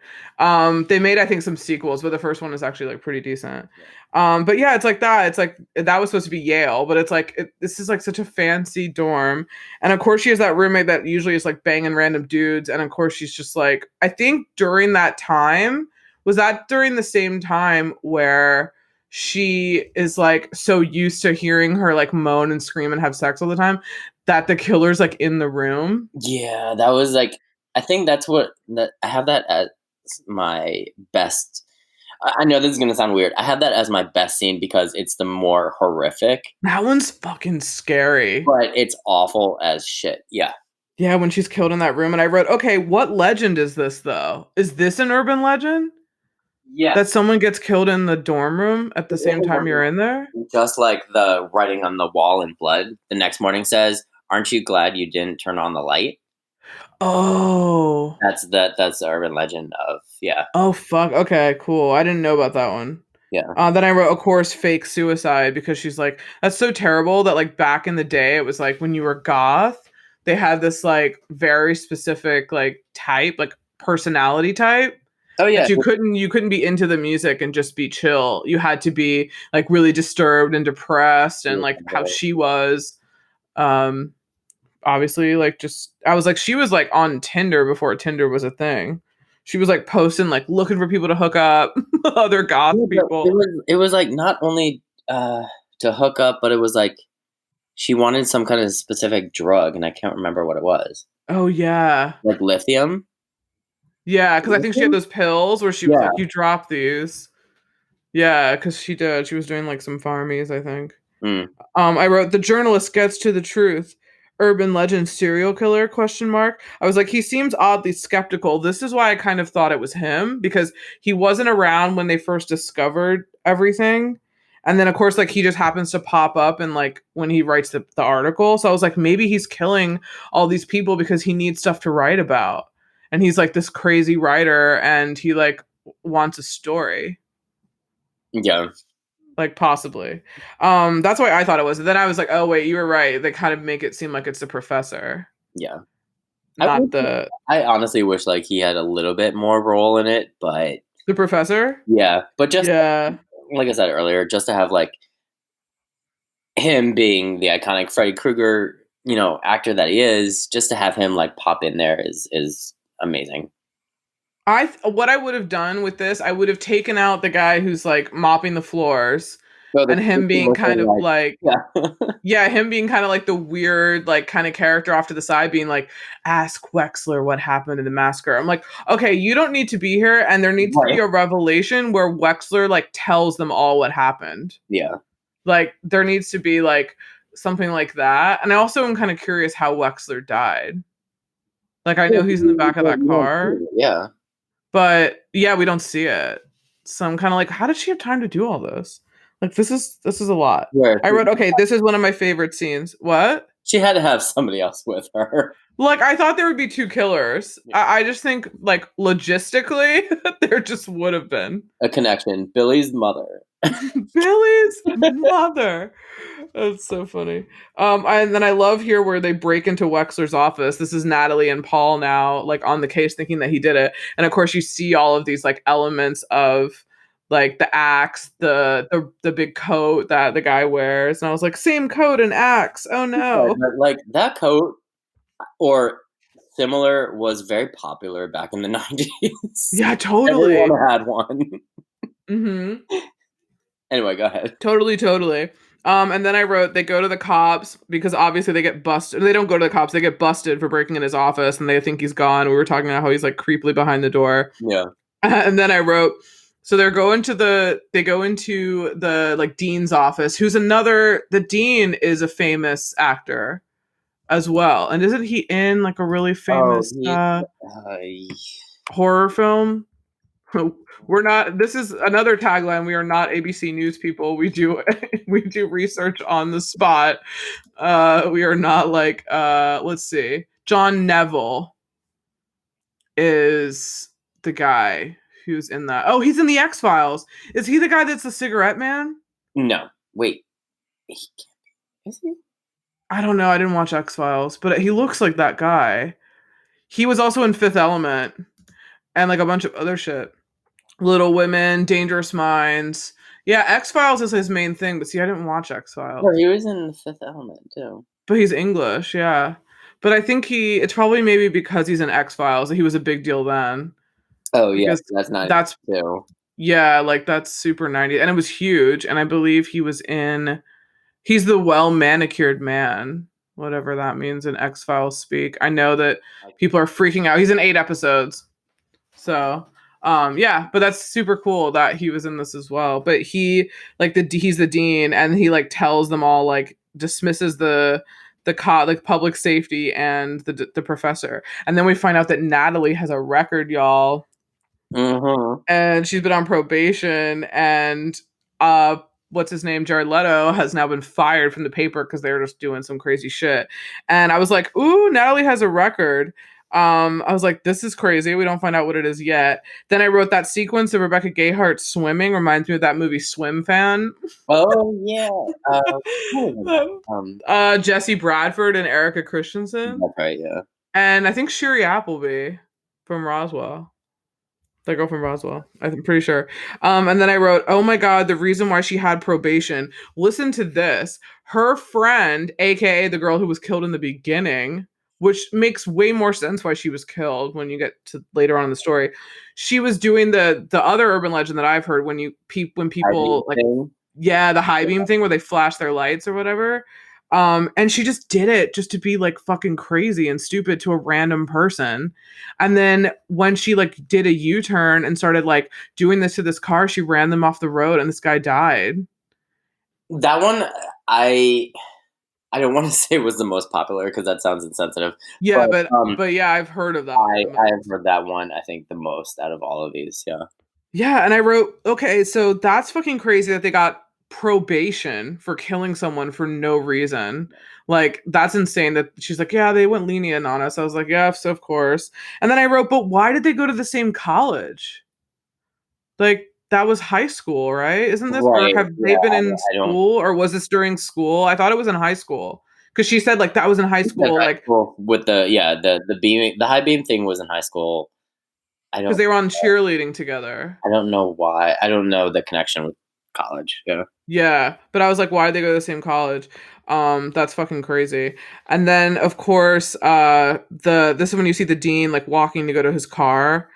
They made I think some sequels, but the first one is actually like pretty decent. Yeah. But yeah, it's like that. It's like that was supposed to be Yale, but it's like this is like such a fancy dorm. And of course, she has that roommate that usually is like banging random dudes. And of course, she's just like I think during that time was that during the same time where she is like so used to hearing her like moan and scream and have sex all the time that the killer's like in the room. Yeah, that was like I think that's what that I have that as my best. I know this is gonna sound weird. I have that as my best scene because it's the more horrific, That one's fucking scary. but it's awful as shit. Yeah. Yeah, when she's killed in that room. And I wrote, okay, what legend is this though? Is this an urban legend? That Yes. someone gets killed in the dorm room at the same time you're in there? Just like the writing on the wall in blood, the next morning says, "Aren't you glad you didn't turn on the light?" Oh. That's the urban legend of yeah. Oh fuck. Okay, cool. I didn't know about that one. Yeah. Then I wrote, of course, fake suicide because she's like, that's so terrible that like back in the day, it was like when you were goth, they had this like very specific like type, like personality type Oh yeah. that you couldn't be into the music and just be chill. You had to be like really disturbed and depressed and like how she was. Um, obviously, like just I was like she was like on Tinder before Tinder was a thing. She was like posting like looking for people to hook up, other goth Yeah, but people. it was like not only uh to hook up, but it was like she wanted some kind of specific drug and I can't remember what it was. Oh yeah. Like lithium? Yeah, because I think she had Lithium? those pills where she was Yeah. like, "You drop these." Yeah, because she did. She was doing like some farmies, I think. Mm. I wrote the journalist gets to the truth. Urban legend serial killer question mark. I was like, he seems oddly skeptical. This is why I kind of thought it was him because he wasn't around when they first discovered everything. And then of course, like he just happens to pop up and like when he writes the article. So I was like, maybe he's killing all these people because he needs stuff to write about. And he's like this crazy writer and he like wants a story. Yeah. Like possibly. That's why I thought it was. And then I was like, oh wait, you were right. They kind of make it seem like it's the professor, Yeah. I not wish, the I honestly wish like he had a little bit more role in it, but the professor. yeah, but just Yeah. like I said earlier, just to have like him being the iconic Freddy Krueger, actor that he is, just to have him like pop in there is amazing. What I would have done with this, I would have taken out the guy who's like mopping the floors So and the him being kind looking of like like yeah, yeah, him being kind of like the weird like kind of character off to the side being like ask Wexler what happened in the massacre. I'm like, "Okay, you don't need to be here and there needs to be right, a revelation where Wexler like tells them all what happened." yeah. Like there needs to be like something like that. And I also am kind of curious how Wexler died. Like I Yeah, know he's in the back of that you don't see car, it, yeah, but yeah, we don't see it. So I'm kind of like, how did she have time to do all this? Like this is a lot. where I wrote, okay, this is one of my favorite scenes. What? she had to have somebody else with her. Like I thought there would be two killers. Yeah. I just think like logistically there just would have been. A connection, Billy's mother. Billy's mother. That's so funny. And then I love here where they break into Wexler's office. This is Natalie and Paul now, like on the case, thinking that he did it. And of course, you see all of these like elements of like the axe, the big coat that the guy wears. And I was like, same coat and axe. Oh Yeah, no. but like that coat or similar was very popular back in the 90s. Yeah, Everyone totally. had one. Mm-hmm. Anyway, go ahead. Totally, totally. And then I wrote they go to the cops because obviously they get busted. They don't go to the cops, they get busted for breaking in his office and they think he's gone. We were talking about how he's like creepily behind the door. Yeah. And then I wrote, so they go into the like dean's office, who's the dean is a famous actor as well. And isn't he in like a really Oh, famous he. horror film? We're not this is another tagline. We are not ABC News people. We do we do research on the spot. We are not like let's see. John Neville is the guy who's in that. Oh, he's in the X-Files. Is he the guy that's the cigarette man? No, wait. He is he? I don't know. I didn't watch X-Files, but he looks like that guy. He was also in Fifth Element. and like a bunch of other shit. Little Women, Dangerous Minds. Yeah, X Files is his main thing, but see, I didn't watch X No, Files. he was in The Fifth Element too. But he's English, yeah. But I think it's probably maybe because he's in X Files that he was a big deal then. Oh yeah, Because that's that's 92. yeah, like that's super 90s. And it was huge. And I believe he's the well manicured man, whatever that means in X Files speak. I know that people are freaking out. He's in 8 episodes. So yeah, but that's super cool that he was in this as well. But he's the dean, and he like tells them all, like dismisses like public safety and the professor. And then we find out that Natalie has a record, y'all, Mm-hmm. and she's been on probation, and uh what's his name, Jared Leto, has now been fired from the paper because they were just doing some crazy shit. And I was like, ooh, Natalie has a record. I was like, this is crazy. We don't find out what it is yet. Then I wrote that sequence of Rebecca Gayheart swimming reminds me of that movie Swim Fan. Oh yeah. What was that? Jesse Bradford and Erica Christensen, That's right. Yeah. and I think Shiri Appleby from Roswell. The girl from Roswell. I'm pretty sure. And then I wrote, oh my God, the reason why she had probation. Listen to this. Her friend, aka the girl who was killed in the beginning, which makes way more sense why she was killed when you get to later on in the story. She was doing the other urban legend that I've heard, when I do people like, thing. yeah, the high beam thing where they flash their lights or whatever. And she just did it just to be like fucking crazy and stupid to a random person. And then when she like did a U-turn and started like doing this to this car, she ran them off the road and this guy died. That one, I I don't want to say was the most popular because that sounds insensitive, Yeah, but but yeah, I've heard of that one the I most. have heard that one. I think the most out of all of these. Yeah. Yeah, and I wrote, okay, so that's fucking crazy that they got probation for killing someone for no reason. Like, that's insane that she's like, yeah, they went lenient on us. I was like, yes, of course. And then I wrote, but why did they go to the same college? Like, that was high school, right? Isn't this, or Right. have Yeah. they been in I don't. school, or was this during school? I thought it was in high school because she said like that was in high In school, high like school with the beaming the high beam thing was in high school. I because don't they were on cheerleading together. I don't know why. I don't know the connection with college. Yeah. Yeah, but I was like, why did they go to the same college? That's fucking crazy. And then of course, this is when you see the dean like walking to go to his car,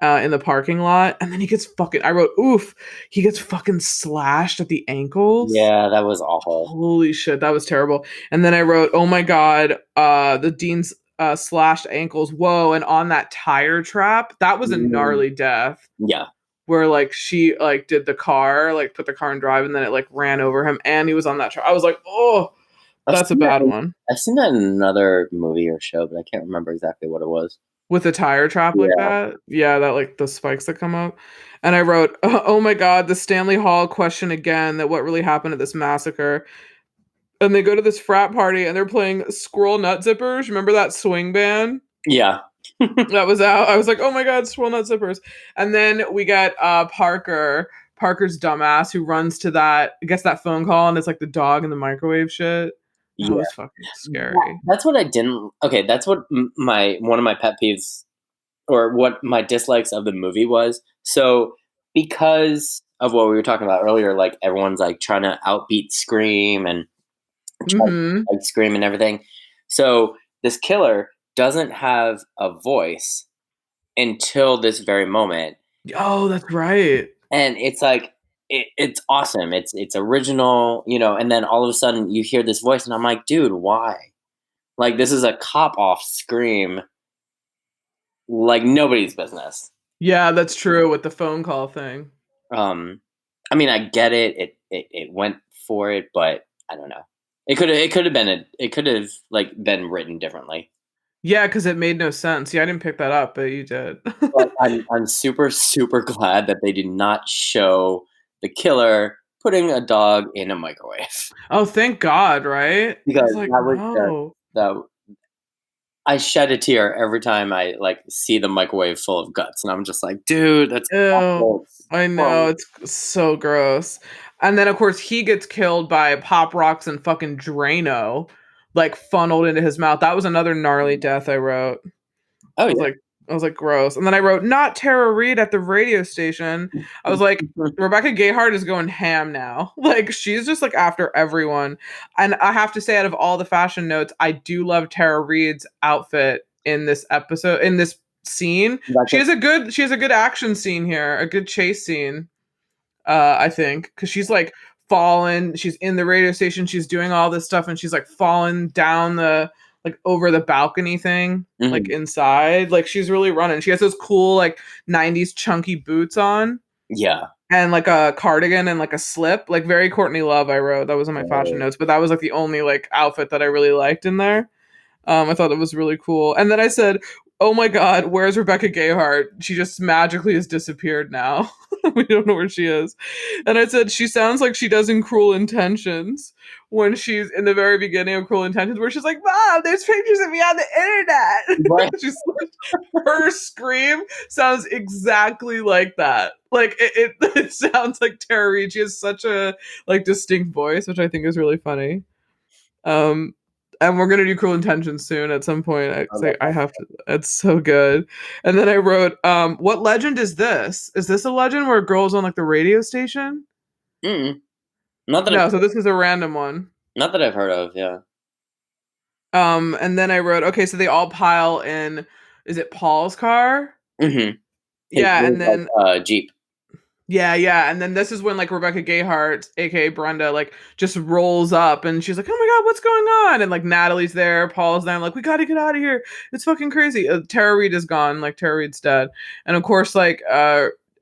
in the parking lot, and then he gets fucking. I wrote, oof, he gets fucking slashed at the ankles. Yeah, that was awful. Holy shit, that was terrible. And then I wrote, oh my God, the dean's slashed ankles. Whoa, and on that tire trap, that was a Mm, gnarly death yeah. where like she like did the car, like put the car in drive, and then it like ran over him and he was on that truck. I was like, oh, I've that's a seen that bad in, one. I've seen that in another movie or show, but I can't remember exactly what it was. With a tire trap like Yeah. that. Yeah, that like the spikes that come up. And I wrote, oh my God, the Stanley Hall question again, that what really happened at this massacre. And they go to this frat party and they're playing Squirrel Nut Zippers. Remember that swing band? Yeah. That was out. I was like, oh my God, Squirrel Nut Zippers. And then we get Parker's dumbass who runs to gets that phone call, and it's like the dog in the microwave shit. That Yeah. was fucking scary. That's what I didn't. Okay, that's what my one of my pet peeves or what my dislikes of the movie was. So because of what we were talking about earlier, like everyone's like trying to outbeat Scream and try to Mm-hmm. like Scream and everything. So this killer doesn't have a voice until this very moment, Oh, that's right. and it's like it's awesome. It's original, and then all of a sudden you hear this voice, and I'm like, dude, why? Like this is a cop off Scream, like nobody's business. Yeah, that's true with the phone call thing. Um, I mean, I get it. It went for it, but I don't know. It could have like been written differently. Yeah, because it made no sense. Yeah, I didn't pick that up, but you did. But I'm super super glad that they did not show the killer putting a dog in a microwave Oh, thank God, right? I because was like, that was no. the I shed a tear every time I like see the microwave full of guts, and I'm just like, dude, that's Ew. awful. It's I know, gross. it's so gross. And then of course he gets killed by Pop Rocks and fucking Drano, like funneled into his mouth. That was another gnarly death I wrote. Oh I was yeah, like, I was like, gross. And then I wrote, not Tara Reid at the radio station. I was like, Rebecca Gayheart is going ham now. Like, she's just like after everyone. And I have to say, out of all the fashion notes, I do love Tara Reid's outfit in this episode, in this scene. That's it. She has a good action scene here, a good chase scene. I think, because she's like falling, she's in the radio station, she's doing all this stuff, and she's like falling down the like over the balcony thing, like Mhm. inside. Like she's really running. She has those cool like 90s chunky boots on Yeah. and like a cardigan and like a slip. Like very Courtney Love, I wrote. That was in my fashion Oh, notes, but that was like the only like outfit that I really liked in there. I thought it was really cool. And then I said, "Oh my God, where's Rebecca Gayheart? She just magically has disappeared now. We don't know where she is." And I said, "She sounds like she does in Cruel Intentions when she's in the very beginning of Cruel Intentions, where she's like, 'Mom, there's pictures of me on the internet.'" right. She's like, her scream sounds exactly like that. Like it sounds like Tara Reid. She has such a like distinct voice, which I think is really funny. Um, and we're gonna do Cruel Intentions soon at some point. I love I have to. It's so good. And then I wrote, "What legend is this? Is this a legend where a girl's on like the radio station?" that. Mm. Not that I've, No, so this is a random one. not that I've heard of. Yeah. And then I wrote, okay, so they all pile in. Is it Paul's car? Hmm. His Yeah, and like then Jeep. yeah, and then this is when like Rebecca Gayheart, aka Brenda, like just rolls up and she's like, "Oh my God, what's going on?" And like Natalie's there, Paul's there. I'm like, "We got to get out of here. It's fucking crazy." Tara Reid is gone, like Tara Reid's dead, and of course, like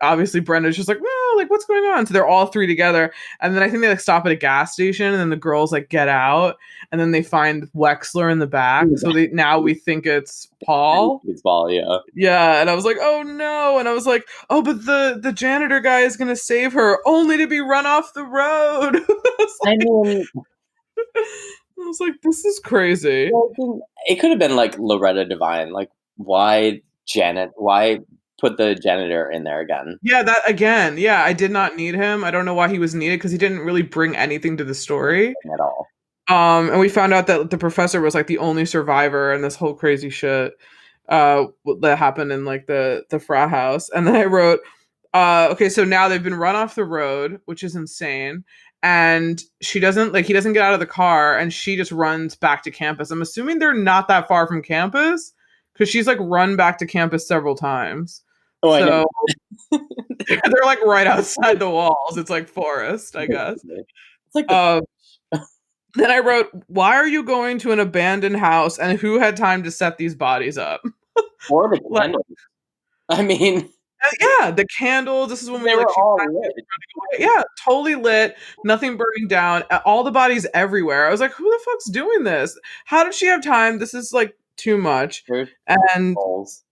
obviously Brenda's just like, "No, like what's going on?" So they're all three together, and then I think they like stop at a gas station, and then the girls like get out, and then they find Wexler in the back. So they now we think it's Paul. It's ball. Yeah. Yeah, and I was like, "Oh no!" And I was like, "Oh, but the janitor guy is gonna save her, only to be run off the road." I mean, I was like, "This is crazy." well, it could have been like Loretta Devine. Like, why Janet? Why put the janitor in there again Yeah, that again. Yeah, I did not need him. I don't know why he was needed because he didn't really bring anything to the story. at all? And we found out that the professor was like the only survivor and this whole crazy shit that happened in like the frat house. And then I wrote, okay, so now they've been run off the road, which is insane. And she doesn't like he doesn't get out of the car and she just runs back to campus. I'm assuming they're not that far from campus because she's like run back to campus several times. Oh, I know. So they're like right outside the walls. It's like forest, I guess. It's like the Um, then I wrote, "Why are you going to an abandoned house and who had time to set these bodies up?" or the Like, candle. I mean, yeah, the candles. This is when we they like were she all frantically lit. running away. Yeah, totally lit, nothing burning down, all the bodies everywhere. I was like, who the fuck's doing this? How did she have time? This is like too much. There's And holes.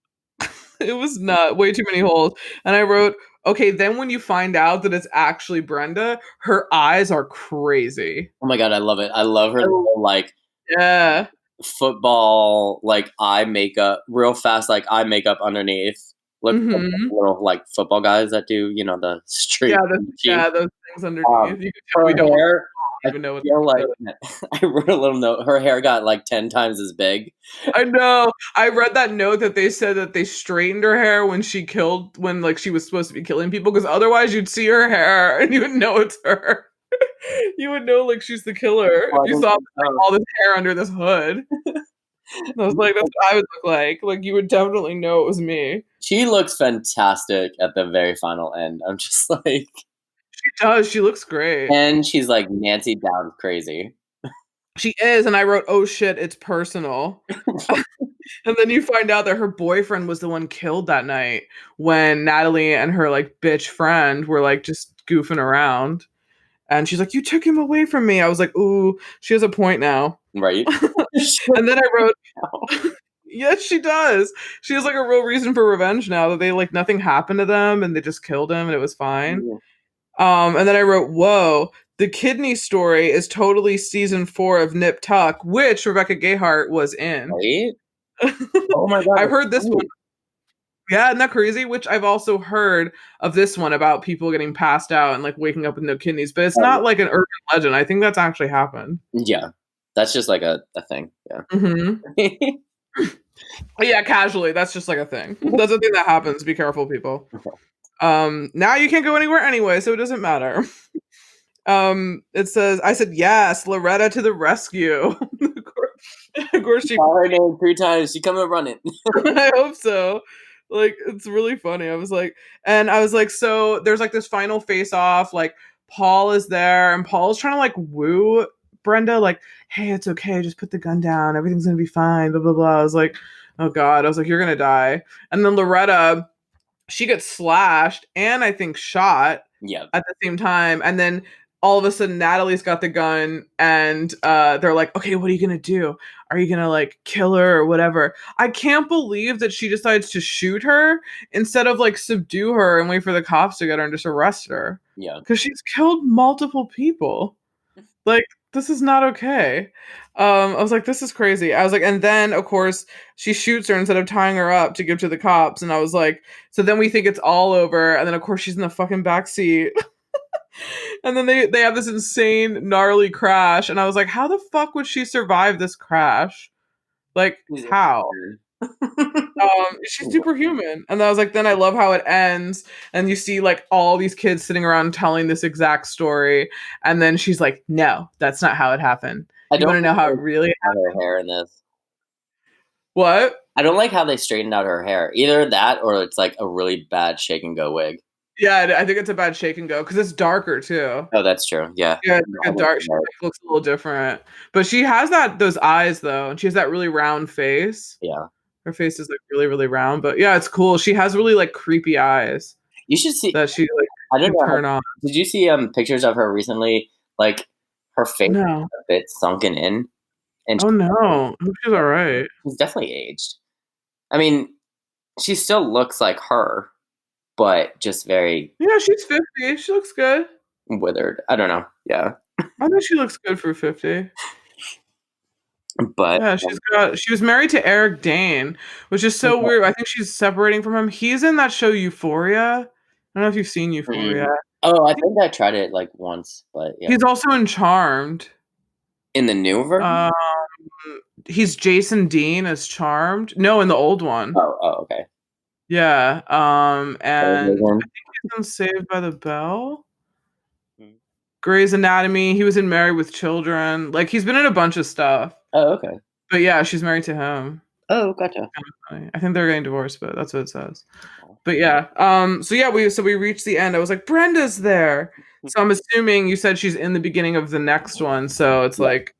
it was not way too many holes. And I wrote, okay, then when you find out that it's actually Brenda, her eyes are crazy. Oh my god, I love it. I love her Oh, little like yeah. football like eye makeup, real fast like eye makeup underneath. Look like Hmm. little like football guys that do the Yeah, street routine. those things Um, underneath. You can tell we her don't hair, I even know what feel that like is. I wrote a little note. Her hair got like 10 times as big. I know. I read that note that they said that they straightened her hair when like she was supposed to be killing people because otherwise you'd see her hair and you would know it's her. You would know like she's the killer if Well, I you don't saw think like, so. all this hair under this hood. I was like, that's what I would look like. Like you would definitely know it was me. She looks fantastic at the very final end. I'm just like, She does. She looks great. and she's like Nancy Downs crazy. She is, and I wrote, "Oh shit, it's personal." And then you find out that her boyfriend was the one killed that night when Natalie and her like bitch friend were like just goofing around. And she's like, "You took him away from me." I was like, "Ooh, she has a point now." Right? And then I wrote, "Yes, she does. She has like a real reason for revenge now that they like nothing happened to them and they just killed him and it was fine." And then I wrote, "Whoa, the kidney story is totally season 4 of Nip Tuck, which Rebecca Gayheart was in." Right? Oh my god, I've that's heard this one. cute. Yeah, isn't that crazy? Which I've also heard of this one about people getting passed out and like waking up with no kidneys, but it's Oh, not like an urban legend. I think that's actually happened. yeah. That's just like a thing. Yeah. Hmm. Yeah, casually. That's just like a thing. That's a thing that happens. Be careful, people. Now you can't go anywhere anyway, so it doesn't matter. It says, I said, yes, Loretta to the rescue. Of course she Call her name 3 times. She coming running. I hope so. Like, it's really funny. I was like, so there's like this final face off, like Paul is there, and Paul's trying to like woo Brenda, like, hey, it's okay, just put the gun down, everything's gonna be fine, blah blah blah. I was like, oh god, I was like, you're gonna die. And then Loretta, she gets slashed and I think shot Yeah. at the same time. And then all of a sudden Natalie's got the gun and they're like, okay, what are you gonna do? Are you gonna like kill her or whatever? I can't believe that she decides to shoot her instead of like subdue her and wait for the cops to get her and just arrest her. Yeah. Because she's killed multiple people. Like, this is not okay. I was like, this is crazy. I was like, and then of course she shoots her instead of tying her up to give to the cops. And I was like, so then we think it's all over. And then of course she's in the fucking back seat. And then they have this insane gnarly crash. And I was like, how the fuck would she survive this crash? Like, how? She's superhuman. And I was like, then I love how it ends. And you see like all these kids sitting around telling this exact story. And then she's like, no, that's not how it happened. I You don't want to know like how how it they really straightened out happened? her hair in this. What? I don't like how they straightened out her hair. Either that or it's like a really bad shake and go wig. Yeah, I think it's a bad shake and go because it's darker too. Oh, that's true. Yeah. Yeah, it's like a dark. She like, looks a little different, but she has those eyes though, and she has that really round face. Yeah. Her face is like really really round, but yeah, it's cool. She has really like creepy eyes You should see. that she like I don't can know. turn on. Did you see pictures of her recently? Like her face is No. a bit sunken in, and Oh no. I hope she's all right. she's definitely aged. I mean, she still looks like her, but just very Yeah, she's 50. She looks good. withered. I don't know. Yeah, I think she looks good for 50. but Yeah, she was married to Eric Dane, which is so weird. I think she's separating from him. He's in that show Euphoria. I don't know if you've seen Euphoria. oh, I think I tried it like once, but yeah, He's also in Charmed. in the new version. Um, he's Jason Dean as Charmed. No, in the old one. Okay. Yeah. And Version? I think he's in Saved by the Bell. Mhm. Grey's Anatomy. He was in Married with Children. Like he's been in a bunch of stuff. Oh, okay. But yeah, she's married to him. Oh, gotcha. I think they're getting divorced, but that's what it says. But yeah, so yeah, we reached the end. I was like, Brenda's there. So I'm assuming you said she's in the beginning of the next one. So it's Yeah. like,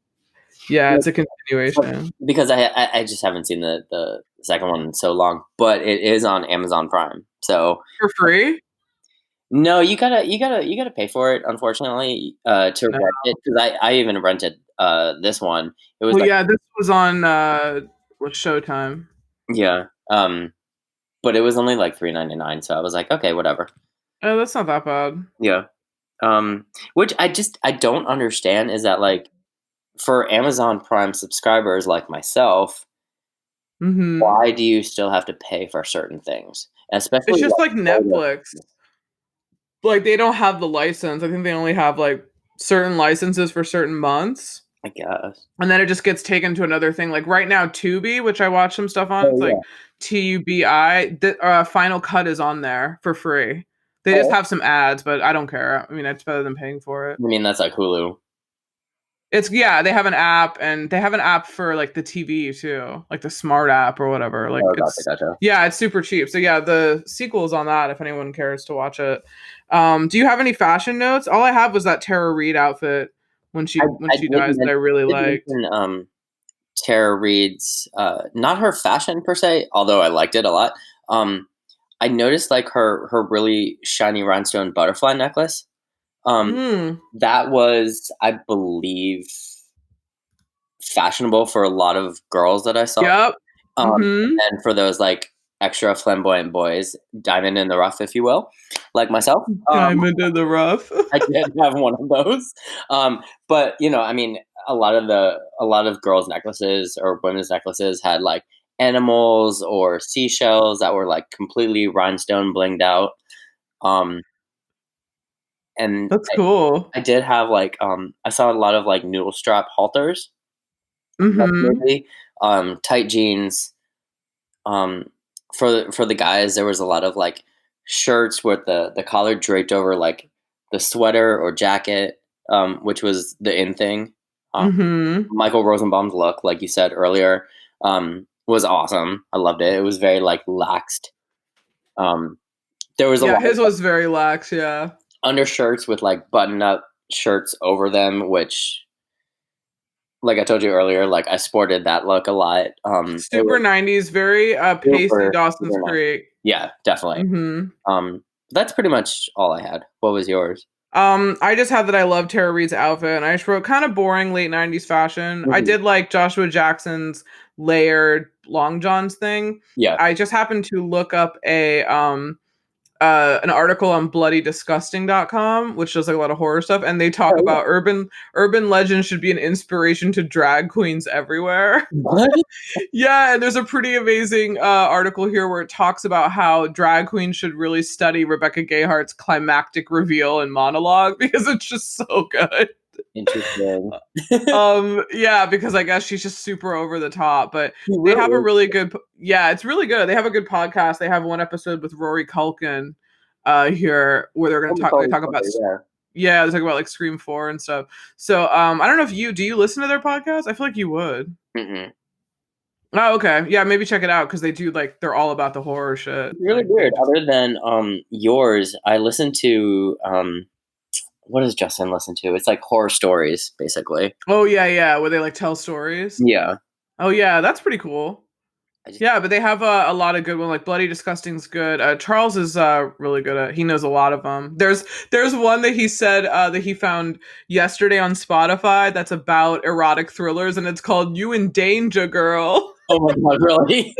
yeah, it's a continuation. Because I just haven't seen the second one in so long, but it is on Amazon Prime. So For free? no, you gotta pay for it. Unfortunately, to No. rent it because I even rented this one. It was Well, like yeah, this was on what Showtime. yeah, but it was only like $3.99. So I was like, okay, whatever. Oh, that's not that bad. Yeah. Which I don't understand is that like for Amazon Prime subscribers like myself, Hmm. why do you still have to pay for certain things? It's Especially just like older- Netflix. Like they don't have the license. I think they only have like certain licenses for certain months. I guess. And then it just gets taken to another thing. Like right now, Tubi, which I watch some stuff on, Oh it's like yeah. TUBI. The Final Cut is on there for free. They just Oh, have some ads, but I don't care. I mean, it's better than paying for it. I mean that's like Hulu. It's yeah, they have an app, and they have an app for like the TV too, like the smart app or whatever. Like Oh, it's gotcha. yeah, it's super cheap. So yeah, the sequel is on that if anyone cares to watch it. Do you have any fashion notes? All I have was that Tara Reid outfit when she I did dies that I really liked. mention Tara Reid's not her fashion per se, although I liked it a lot. I noticed like her really shiny rhinestone butterfly necklace. Mm. That was, I believe, fashionable for a lot of girls that I saw. Yep. Mm-hmm. And for those like extra flamboyant boys, diamond in the rough, if you will, like myself. Diamond in the rough. I did have one of those. But you know, I mean, a lot of girls' necklaces or women's necklaces had like animals or seashells that were like completely rhinestone blinged out. Um, and That's cool. I did have like I saw a lot of like noodle strap halters, Mm-hmm. definitely. Tight jeans, um, for the guys, there was a lot of like shirts with the collar draped over like the sweater or jacket, which was the in thing. Um, Mhm. Michael Rosenbaum's look, like you said earlier, was awesome. I loved it. It was very like laxed. Um, there was a Yeah, lot of his was very lax, yeah. undershirts with like button up shirts over them, which, like I told you earlier, like I sported that look a lot. It Super was 90s, very pasty super Dawson's super nice. Creek. Yeah, definitely. Mhm. That's pretty much all I had. What was yours? I just had that I love Tara Reid's outfit, and I just wrote kind of boring late 90s fashion. I Mhm. did like Joshua Jackson's layered long johns thing. Yeah. I just happened to look up a an article on bloodydisgusting.com, which does like a lot of horror stuff, and they talk Oh, yeah. about urban legends should be an inspiration to drag queens everywhere. What? Yeah, and there's a pretty amazing article here where it talks about how drag queens should really study Rebecca Gayheart's climactic reveal and monologue because it's just so good. Interesting. Yeah, because I guess she's just super over the top, but He they really have a is. really good yeah, it's really good. They have a good podcast. They have one episode with Rory Culkin here where they're going Oh, to my talk they God, talk about yeah. yeah, they talk about like Scream 4 and stuff. So, I don't know if do you listen to their podcast? I feel like you would. Mm-mm. Oh, okay. Yeah, maybe check it out because they do like they're all about the horror shit. It's really Like they weird. just Other than yours, I listen to what does Justin listen to? It's like horror stories, basically. oh yeah, yeah, where they like tell stories. Yeah. Oh yeah, that's pretty cool. I just Yeah, but they have a lot of good ones. Like Bloody Disgusting's good. Charles is really good at. He knows a lot of them. There's one that he said that he found yesterday on Spotify that's about erotic thrillers, and it's called "You in Danger, Girl." oh my God, really?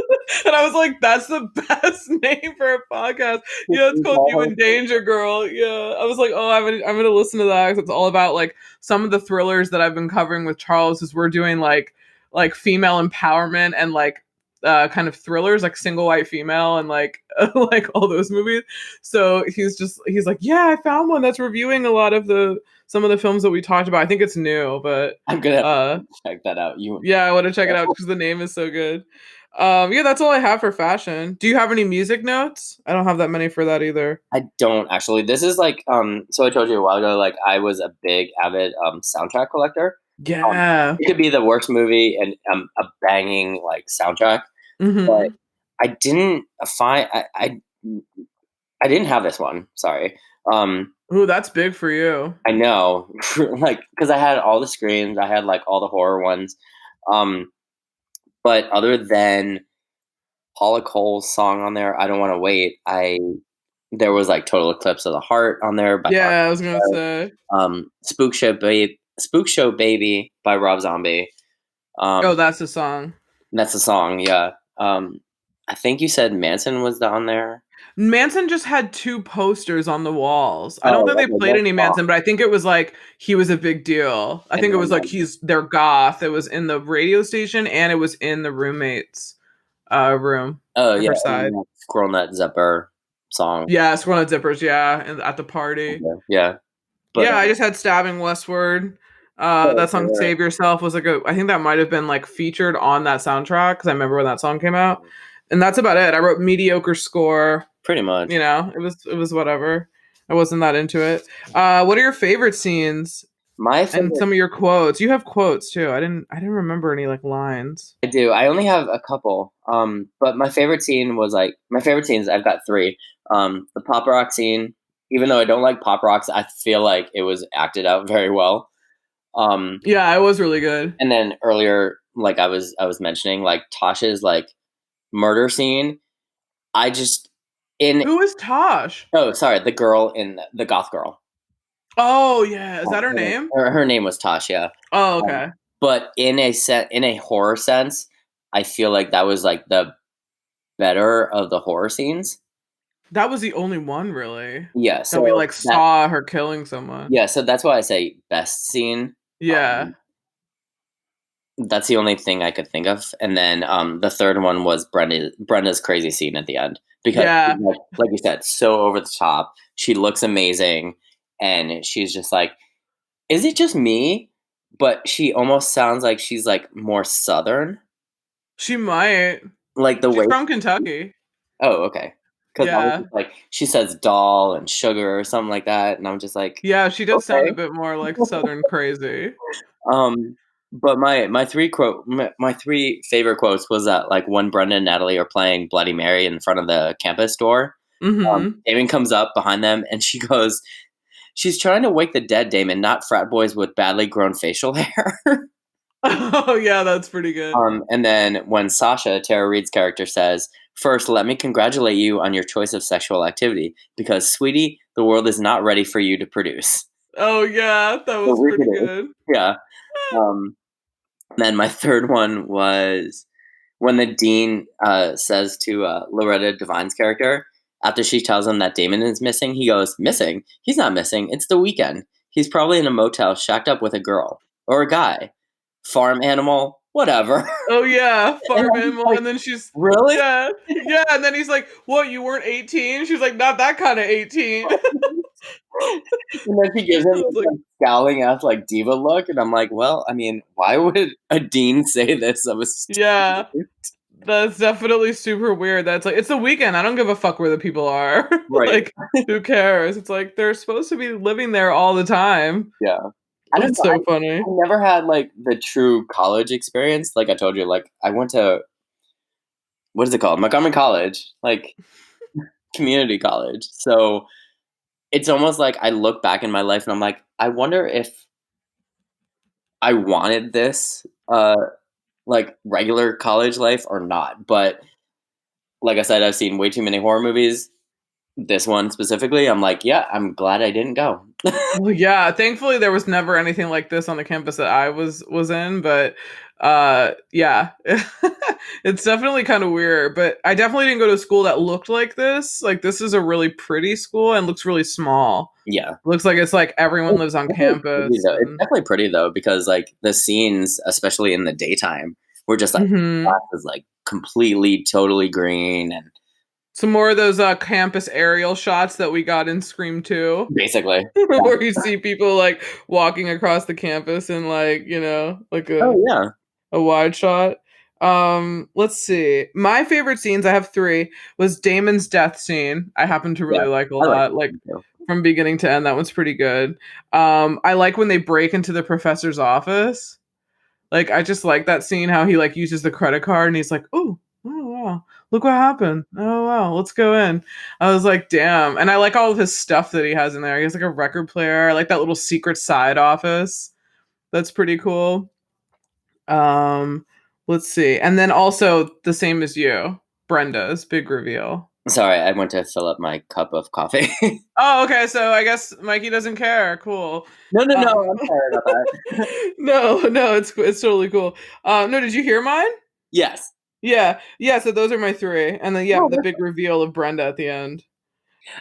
And I was like, "That's the best name for a podcast." Just Yeah, it's you called "You call in Danger, Girl." Yeah, I was like, "Oh, I'm gonna listen to that." 'Cause it's all about like some of the thrillers that I've been covering with Charles. Is we're doing like female empowerment and like kind of thrillers like Single White Female and like like all those movies. So he's like, yeah, I found one that's reviewing a lot of the some of the films that we talked about. I think it's new, but I'm gonna have uh to check that out. You yeah, I want to check it out because the name is so good. Yeah, that's all I have for fashion. Do you have any music notes? I don't have that many for that either. I don't actually. This is like so I told you a while ago, like I was a big avid soundtrack collector. Yeah. It could be the worst movie and a banging like soundtrack, but Mm-hmm. I didn't find I didn't have this one. Sorry. Um, Ooh, that's big for you. I know, like because I had all the screams, I had like all the horror ones, um, but other than Paula Cole's song on there, I don't want to wait. I There was like Total Eclipse of the Heart on there by Mark. Yeah, I was gonna say. Spook Show Baby by Rob Zombie. Oh, Um, that's the song. that's the song, yeah. I think you said Manson was on there. Manson just had two posters on the walls. I don't Oh, think they okay, played that's any wrong. Manson, but I think it was like he was a big deal. I And think it was then like he's their goth. It was in the radio station and it was in the roommate's room oh at yeah, her and then side. that Squirrel Nut Zipper song. Yeah, it's one of the zippers, yeah, and at the party. Okay, yeah, but Yeah, I just had Stabbing Westward. oh, That song for Save Yourself was like a I think that might have been like featured on that soundtrack because I remember when that song came out. And that's about it. I wrote mediocre score. pretty much. You know, it was whatever. I wasn't that into it. What are your favorite scenes My and favorite, some of your quotes? You have quotes too. I didn't remember any like lines. I do. I only have a couple. But my favorite scenes. I've got three. The pop rock scene. Even though I don't like pop rocks, I feel like it was acted out very well. Um, Yeah, it was really good. and then earlier, like I was mentioning, like Tasha's like murder scene. I just in Who is Tosh? oh sorry, the girl in the goth girl. Oh yeah, is that her name? Her name was Tasha. Oh Um, okay. but in a horror sense, I feel like that was like the better of the horror scenes. That was the only one really Yeah, that we so like that saw her killing someone. yeah, so that's why I say best scene. Yeah. Um, that's the only thing I could think of. And then the third one was Brenda's crazy scene at the end because Yeah. like you said, so over the top. She looks amazing, and she's just like, is it just me? But she almost sounds like she's like more southern. She might. Like the She's way. from Kentucky. Oh, okay. Because I was Yeah. just like, she says doll and sugar or something like that, and I'm just like, Yeah, she does sound a okay. bit more like Southern crazy. Um, but my three favorite quotes was that like when Brenda and Natalie are playing Bloody Mary in front of the campus door, Mhm. Damon comes up behind them and she goes, "She's trying to wake the dead, Damon, not frat boys with badly grown facial hair." Oh, yeah, that's pretty good. And then when Sasha, Tara Reid's character, says, "First, let me congratulate you on your choice of sexual activity, because, sweetie, the world is not ready for you to produce." Oh, yeah, that So was we pretty could, good. yeah. Um, then my third one was when the dean says to Loretta Devine's character, after she tells him that Damon is missing, he goes, "Missing? He's not missing. It's the weekend. He's probably in a motel shacked up with a girl. Or a guy. Farm animal. Whatever." Oh, yeah, And farm I'm just animal, like, and then she's really? yeah, yeah, and then he's like, "What, you weren't 18?" She's like, "Not that kinda 18." And then she gives him I was this like, like scowling ass like diva look, and I'm like, well, I mean, why would a dean say this of a yeah, that's definitely super weird. That's like, "It's the weekend, I don't give a fuck where the people are." right? Like, who cares? It's like, they're supposed to be living there all the time. Yeah, I don't That's know. I so funny. never had like the true college experience. Like I told you, like I went to what is it called, Montgomery College, like community college. So it's almost like I look back in my life and I'm like, I wonder if I wanted this like regular college life or not. But like I said, I've seen way too many horror movies. This one specifically, I'm like, yeah, I'm glad I didn't go. Well, yeah, thankfully there was never anything like this on the campus that I was in, but yeah. It's definitely kind of weird, but I definitely didn't go to a school that looked like this. Like, this is a really pretty school and looks really small. Yeah. Looks like it's like everyone lives on campus It's and definitely pretty though, because like the scenes, especially in the daytime, were just like mhm. glasses like completely totally green and Some more of those campus aerial shots that we got in Scream 2. basically. Where you see people like walking across the campus in like, like Oh yeah. a wide shot. Let's see. My favorite scenes, I have three, was Damon's death scene. I happen to Yeah. really like a I like lot. Like, it too. from beginning to end, that one's pretty good. I like when they break into the professor's office. Like, I just like that scene, how he like uses the credit card and he's like, oh wow, look what happened. Oh wow, let's go in. I was like, damn. And I like all of his stuff that he has in there. He has like a record player. I like that little secret side office. That's pretty cool. Um, let's see. And then also the same as you, Brenda's big reveal. Sorry, I went to fill up my cup of coffee. Oh, okay. So I guess Mikey doesn't care. Cool. No, Um, I'm sorry about that. no, it's totally cool. No, did you hear mine? Yes. Yeah, yeah. So those are my three, and then yeah, No, the big reveal of Brenda at the end.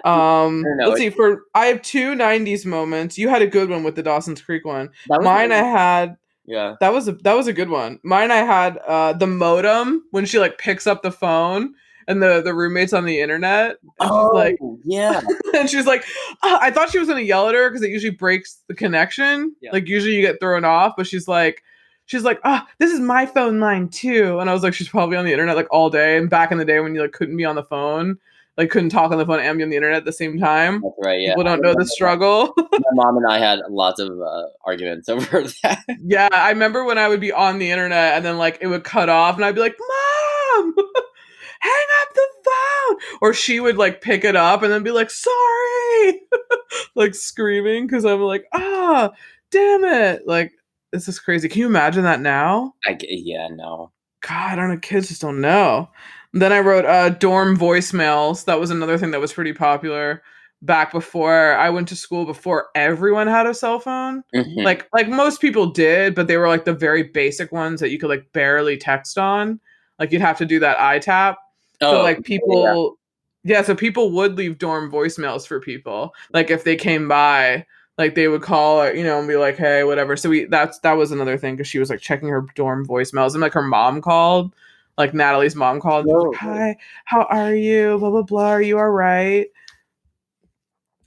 no, Let's see. For I have two '90s moments. You had a good one with the Dawson's Creek one. that was Mine, I had yeah. that was a good one. Mine, I had the modem when she like picks up the phone and the roommate's on the internet and she's like, Oh yeah. and she's like, I thought she was gonna yell at her because it usually breaks the connection. Yeah. Like, usually you get thrown off, but she's like, this is my phone line too. And I was like, she's probably on the internet like all day. And back in the day when you like couldn't be on the phone, like couldn't talk on the phone and be on the internet at the same time. That's right. Yeah. People I don't know the remember that. struggle. My mom and I had lots of arguments over that. Yeah, I remember when I would be on the internet and then like it would cut off and I'd be like, "Mom, hang up the phone." Or she would like pick it up and then be like, "Sorry." Like screaming because I'm like, damn it. Like, this is crazy. Can you imagine that now? Yeah, no. God, I don't know. Kids just don't know. Then I wrote dorm voicemails. That was another thing that was pretty popular back before I went to school, before everyone had a cell phone. Hmm. Like most people did, but they were like the very basic ones that you could like barely text on. Like, you'd have to do that iTap. So Oh, like yeah. people, yeah, so people would leave dorm voicemails for people. Like, if they came by, like they would call, and be like, "Hey, whatever." So that was another thing, because she was like checking her dorm voicemails, and like her mom called, like Natalie's mom called, and she was like, No, no. "Hi, how are you? Blah blah blah. Are you all right?"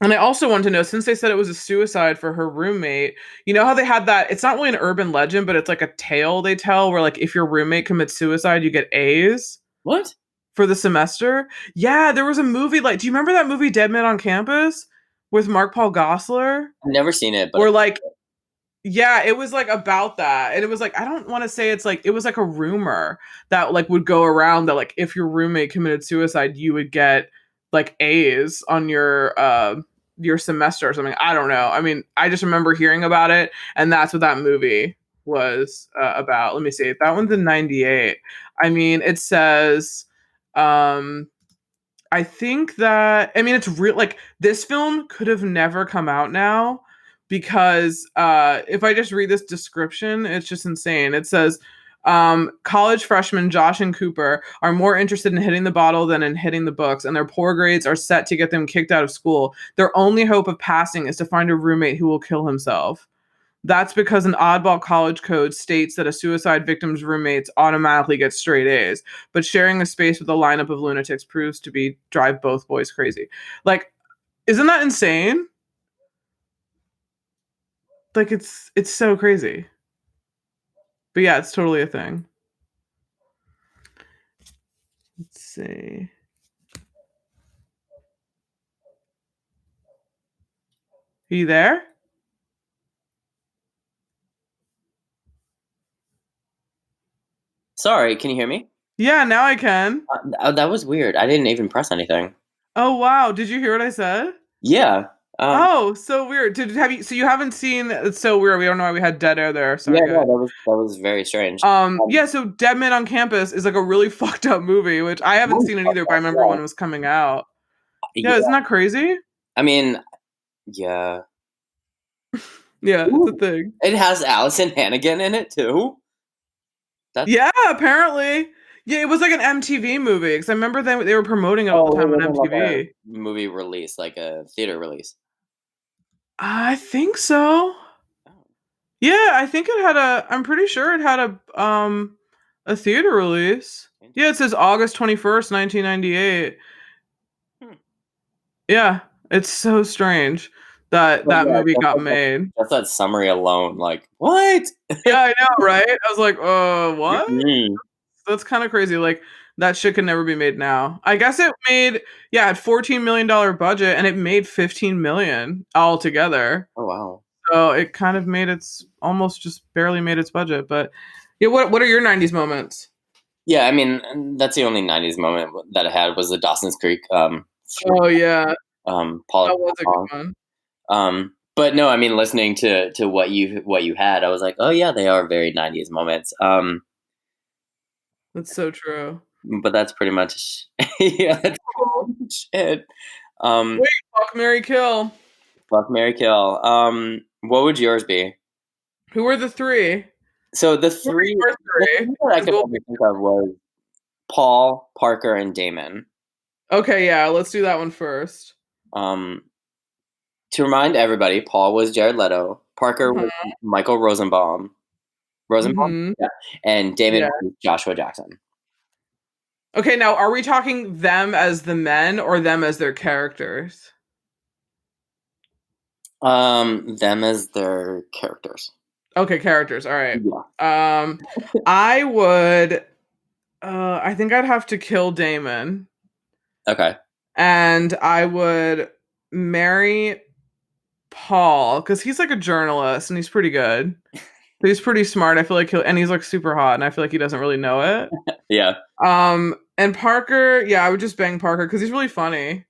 And I also want to know, since they said it was a suicide for her roommate, you know how they had that? It's not really an urban legend, but it's like a tale they tell where like if your roommate commits suicide, you get A's. What? for the semester. Yeah, there was a movie like, do you remember that movie Dead Man on Campus with Mark Paul Gosselaar? I've never seen it, but Where like, yeah, it was like about that. And it was like, I don't want to say it's like, it was like a rumor that like would go around that like if your roommate committed suicide, you would get like A's on your semester or something. I don't know. I mean, I just remember hearing about it, and that's what that movie was about. Let me see. That one's in 98. I mean, it says um I think that, I mean, it's real, like this film could have never come out now because if I just read this description, it's just insane. It says college freshmen Josh and Cooper are more interested in hitting the bottle than in hitting the books, and their poor grades are set to get them kicked out of school. Their only hope of passing is to find a roommate who will kill himself. That's because an oddball college code states that a suicide victim's roommates automatically get straight A's, but sharing a space with a lineup of lunatics proves to be drive both boys crazy. Like, isn't that insane? Like, it's so crazy. But yeah, it's totally a thing. Let's see. Are you there? sorry, can you hear me? Yeah, now I can. That was weird. I didn't even press anything. Oh wow, did you hear what I said? Yeah. Oh, so weird. Have you? So you haven't seen? It's so weird. We don't know why we had dead air there. Yeah, Sorry, no, guys. that was very strange. Yeah, so Dead Man on Campus is like a really fucked up movie, which I haven't Really seen it fucked either, but I up, remember yeah. when it was coming out. Yeah, isn't Yeah. that crazy? I mean, yeah. Yeah, it's a Ooh, thing. it has Allison Hannigan in it too. That's Yeah, apparently. Yeah, it was like an MTV movie because I remember they were promoting it all the oh, it time on wasn't like a MTV. movie release, like a theater release. I think so. Oh, Yeah, I think it had a. I'm pretty sure it had a theater release. Yeah, it interesting. says August 21st, 1998. Hmm. Yeah, it's so strange that But that yeah, movie got made. just that summary alone, like what? Yeah, I know, right? I was like, what? Mm-mm. That's kind of crazy. Like that shit can never be made now. I guess it made, yeah, at $14 million budget, and it made 15 million altogether. Oh wow. So it kind of made its almost just barely made its budget. But yeah, what are your 90s moments? Yeah, I mean, that's the only '90s moment that I had was the Dawson's Creek, Oh yeah, Paula that was a song. good one. But no, I mean, listening to what you had, I was like, oh yeah, they are very '90s moments. That's so true. But that's pretty much yeah, that's Cool. pretty much it. Um, Wait, fuck Mary Kill. fuck Mary Kill. What would yours be? Who are the three? So Who are your the three? three that I 'Cause could probably think of was Paul, Parker, and Damon. okay, yeah, let's do that one first. Um, to remind everybody, Paul was Jared Leto, Parker was Uh-huh. Michael Rosenbaum, Rosenbaum, Mm-hmm. yeah, and Damon Yeah. was Joshua Jackson. Okay, now are we talking them as the men or them as their characters? Them as their characters. Okay, characters. All right. Yeah. Um, I would. I think I'd have to kill Damon, Okay. and I would marry Paul because he's like a journalist and he's pretty good. He's pretty smart. I feel like and he's like super hot, and I feel like he doesn't really know it. Yeah. And Parker, yeah, I would just bang Parker because he's really funny.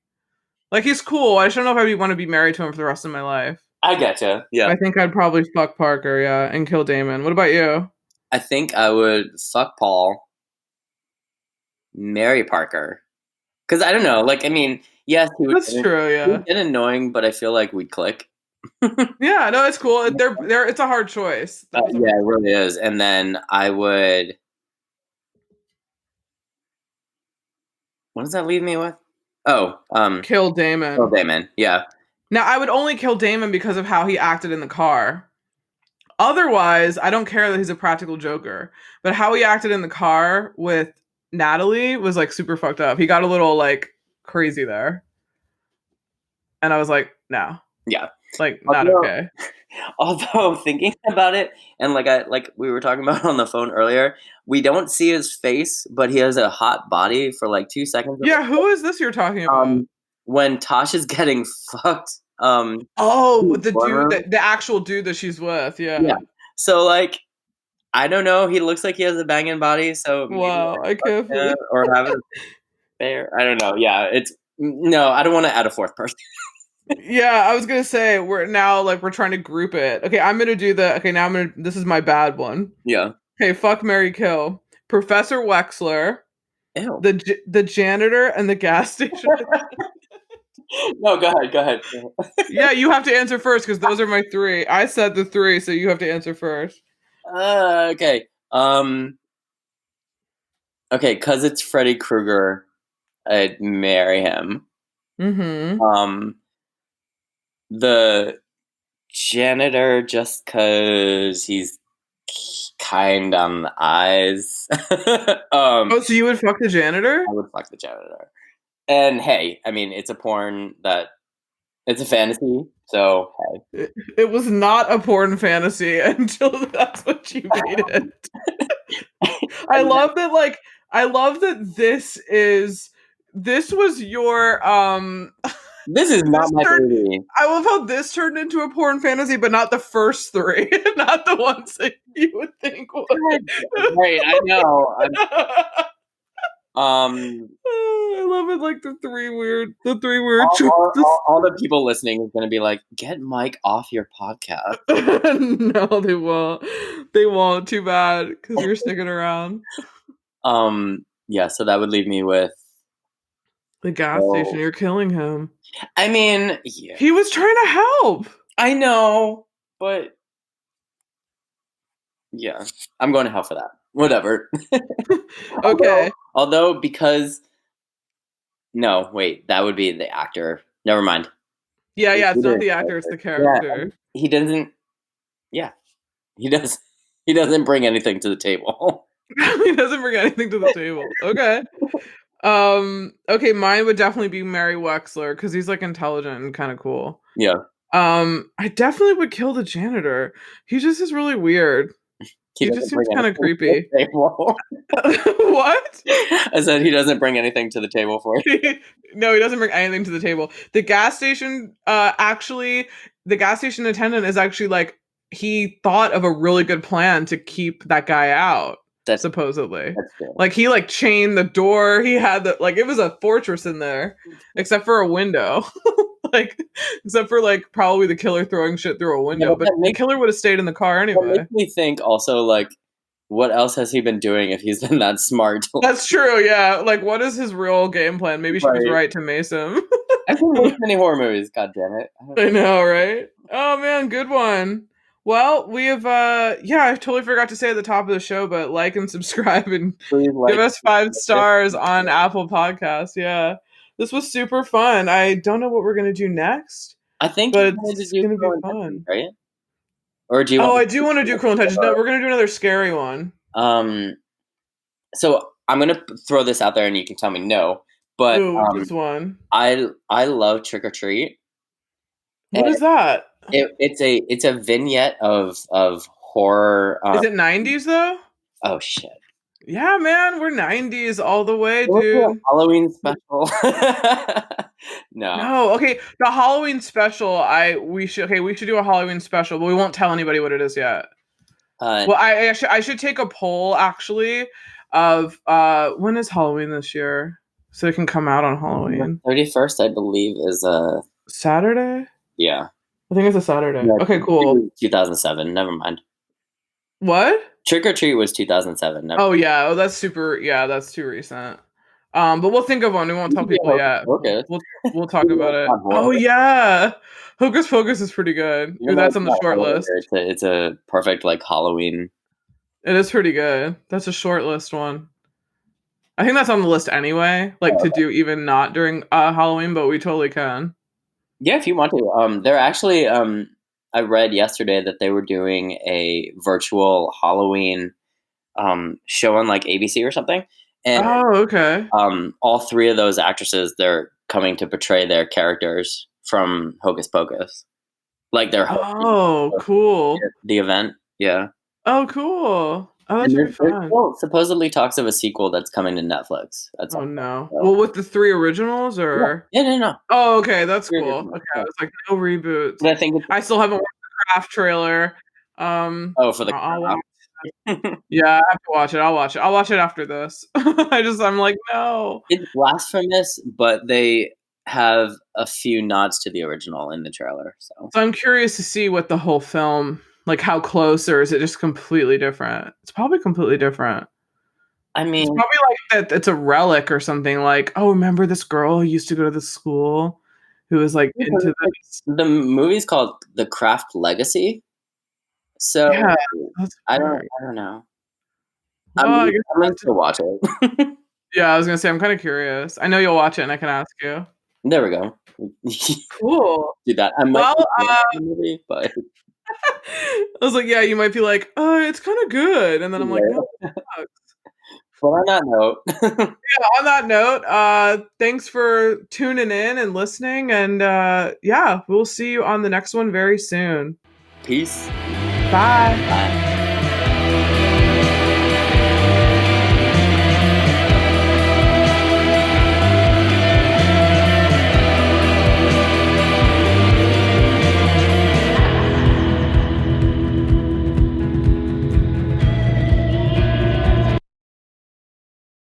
Like he's cool. I just don't know if I want to be married to him for the rest of my life. I getcha. Yeah. I think I'd probably fuck Parker, yeah, and kill Damon. What about you? I think I would fuck Paul, marry Parker. Because I don't know. Like, I mean, yes, That's true, he yeah. would get annoying, but I feel like we'd click. Yeah, no, it's cool. They're it's a hard choice. That is a Yeah, hard it really is. And then I would. What does that leave me with? Oh, kill Phil Damon. Damon. Yeah. Now I would only kill Damon because of how he acted in the car. Otherwise, I don't care that he's a practical joker. But how he acted in the car with Natalie was like super fucked up. He got a little like crazy there. And I was like, no. Yeah. Like not Although, okay. Although thinking about it, and like we were talking about on the phone earlier, we don't see his face, but he has a hot body for like 2 seconds. Yeah, who is this you're talking about? When Tosh is getting fucked, in Oh, the the dude boardroom, that the actual dude that she's with. yeah. Yeah. So like, I don't know. He looks like he has a banging body, so maybe Wow, I can't believe. or have an affair. I don't know. Yeah, it's no. I don't want to add a fourth person. Yeah, I was gonna say we're now like we're trying to group it. Okay, I'm gonna do the. Okay, now I'm gonna. This is my bad one. Yeah. Okay, fuck Mary Kill. Professor Wexler, Ew. the janitor, and the gas station. No, go ahead. Go ahead. Yeah, you have to answer first because those are my three. I said the three, so you have to answer first. Okay. Okay, because it's Freddy Krueger, I'd marry him. Mm-hmm. The janitor, just because he's kind on the eyes. Oh, so you would fuck the janitor? I would fuck the janitor. And hey, I mean, it's a porn that it's a fantasy, so It was not a porn fantasy until that's what you made it. I hey. love that. Like, I love that this was your This is not this my turned. baby. I love how this turned into a porn fantasy, but not the first three, not the ones that you would think would. Right, I know. I love it. Like the three weird choices. All the people listening is going to be like, "Get Mike off your podcast." No, they won't. They won't. Too bad because you're sticking around. Yeah. So that would leave me with. The gas station. Oh, You're killing him. I mean, yeah, He was trying to help. I know, but yeah, I'm going to hell for that. Whatever. Okay. Although, because no, wait, that would be the actor. Never mind. Yeah, He yeah. It's not didn't the say actor. It's it. the Yeah, character. he doesn't. Yeah, he does. He doesn't bring anything to the table. He doesn't bring anything to the table. Okay. Okay, mine would definitely be Mary Wexler because he's like intelligent and kind of cool. Yeah, I definitely would kill the janitor. He just is really weird. he He just doesn't bring seems kind anything of to the creepy. table. What? I said he doesn't bring anything to the table for you. No, he doesn't bring anything to the table. Actually, the gas station attendant is actually like he thought of a really good plan to keep that guy out. That's Supposedly, that's true. like he like chained the door. He had the like it was a fortress in there, except for a window. Like except for like probably the killer throwing shit through a Yeah, window, but the killer would have stayed in the car that anyway. makes me think also like, what else has he been doing if he's been that smart? That's true. Yeah, like what is his real game plan? Maybe she was Right. right to mace him. I've seen way too many horror movies. God damn it. I know, right? Oh man, good one. Well, we have yeah, I totally forgot to say at the top of the show, but like and subscribe and Please give like. us 5 stars on Apple Podcasts. Yeah. This was super fun. I don't know what we're gonna do next, I think you but wanted to it's do gonna be Cruel Intentions, fun. right? Or do you Oh, want? I do want to do Cruel Intentions. No, we're gonna do another scary one. Um. So I'm gonna throw this out there, and you can tell me no. But Ooh, this one. I love Trick or Treat, What and is that? it's a vignette of horror. Is it 90s though? Oh shit! Yeah, man, we're 90s all the way, It was a dude. Halloween special. No. No, okay. The Halloween special, we should do a Halloween special, but we won't tell anybody what it is yet. Uh, Well, I should take a poll actually of when is Halloween this year? So it can come out on Halloween. 31st, I believe, is Saturday? yeah. I think it's a Saturday. No, Okay, Trick or Treat cool. was 2007. Never mind. What? Trick or Treat was 2007. Never. Oh yeah, oh that's super that's too recent. But we'll think of one. We won't tell people yet. Focus. We'll talk about it. Oh yeah. Hocus Pocus is pretty good. Ooh, Even though that's it's on the not short horror, list. it's a perfect like Halloween. It is pretty good. That's a short list one. I think that's on the list anyway, like to do even not during Halloween, but we totally can. Yeah, if you want to. They're actually I read yesterday that they were doing a virtual Halloween show on like ABC or something, and Oh, okay. all three of those actresses they're coming to portray their characters from Hocus Pocus. Like they're hosting Oh, cool. the event. Yeah. Oh, cool. Oh, that And should be there's fun. still supposedly talks of a sequel that's coming to Netflix at Oh, some point. no. So Well, with the 3 originals yeah. or Yeah, no, no. Oh, okay, that's The cool. original. Okay, I Yeah. was like, no reboots. But I think it's I still haven't watched the Craft trailer. oh, for the I'll watch. crowd. Yeah, I have to watch it. I'll watch it. I'll watch it after this. I'm like, no. It's blasphemous, but they have a few nods to the original in the trailer. So So I'm curious to see what the whole film, like how close, or is it just completely different? It's probably completely different. I It's mean, probably like that it's a relic or something like, oh, remember this girl who used to go to the school who was like into this? the movie's called The Craft Legacy. So Yeah, that's I don't hard. I don't know. Well, I guess I'm I'll gonna have to, still watch it. yeah, I was gonna say I'm kind of curious. I know you'll watch it and I can ask you. There we go. Cool. Do that. I might Well, be the movie, but I was like, yeah, you might be like, it's kind of good. And then I'm like, no, yeah. fuck. But on that note, Yeah, on that note, thanks for tuning in and listening. And yeah, we'll see you on the next one very soon. peace. Bye. Bye.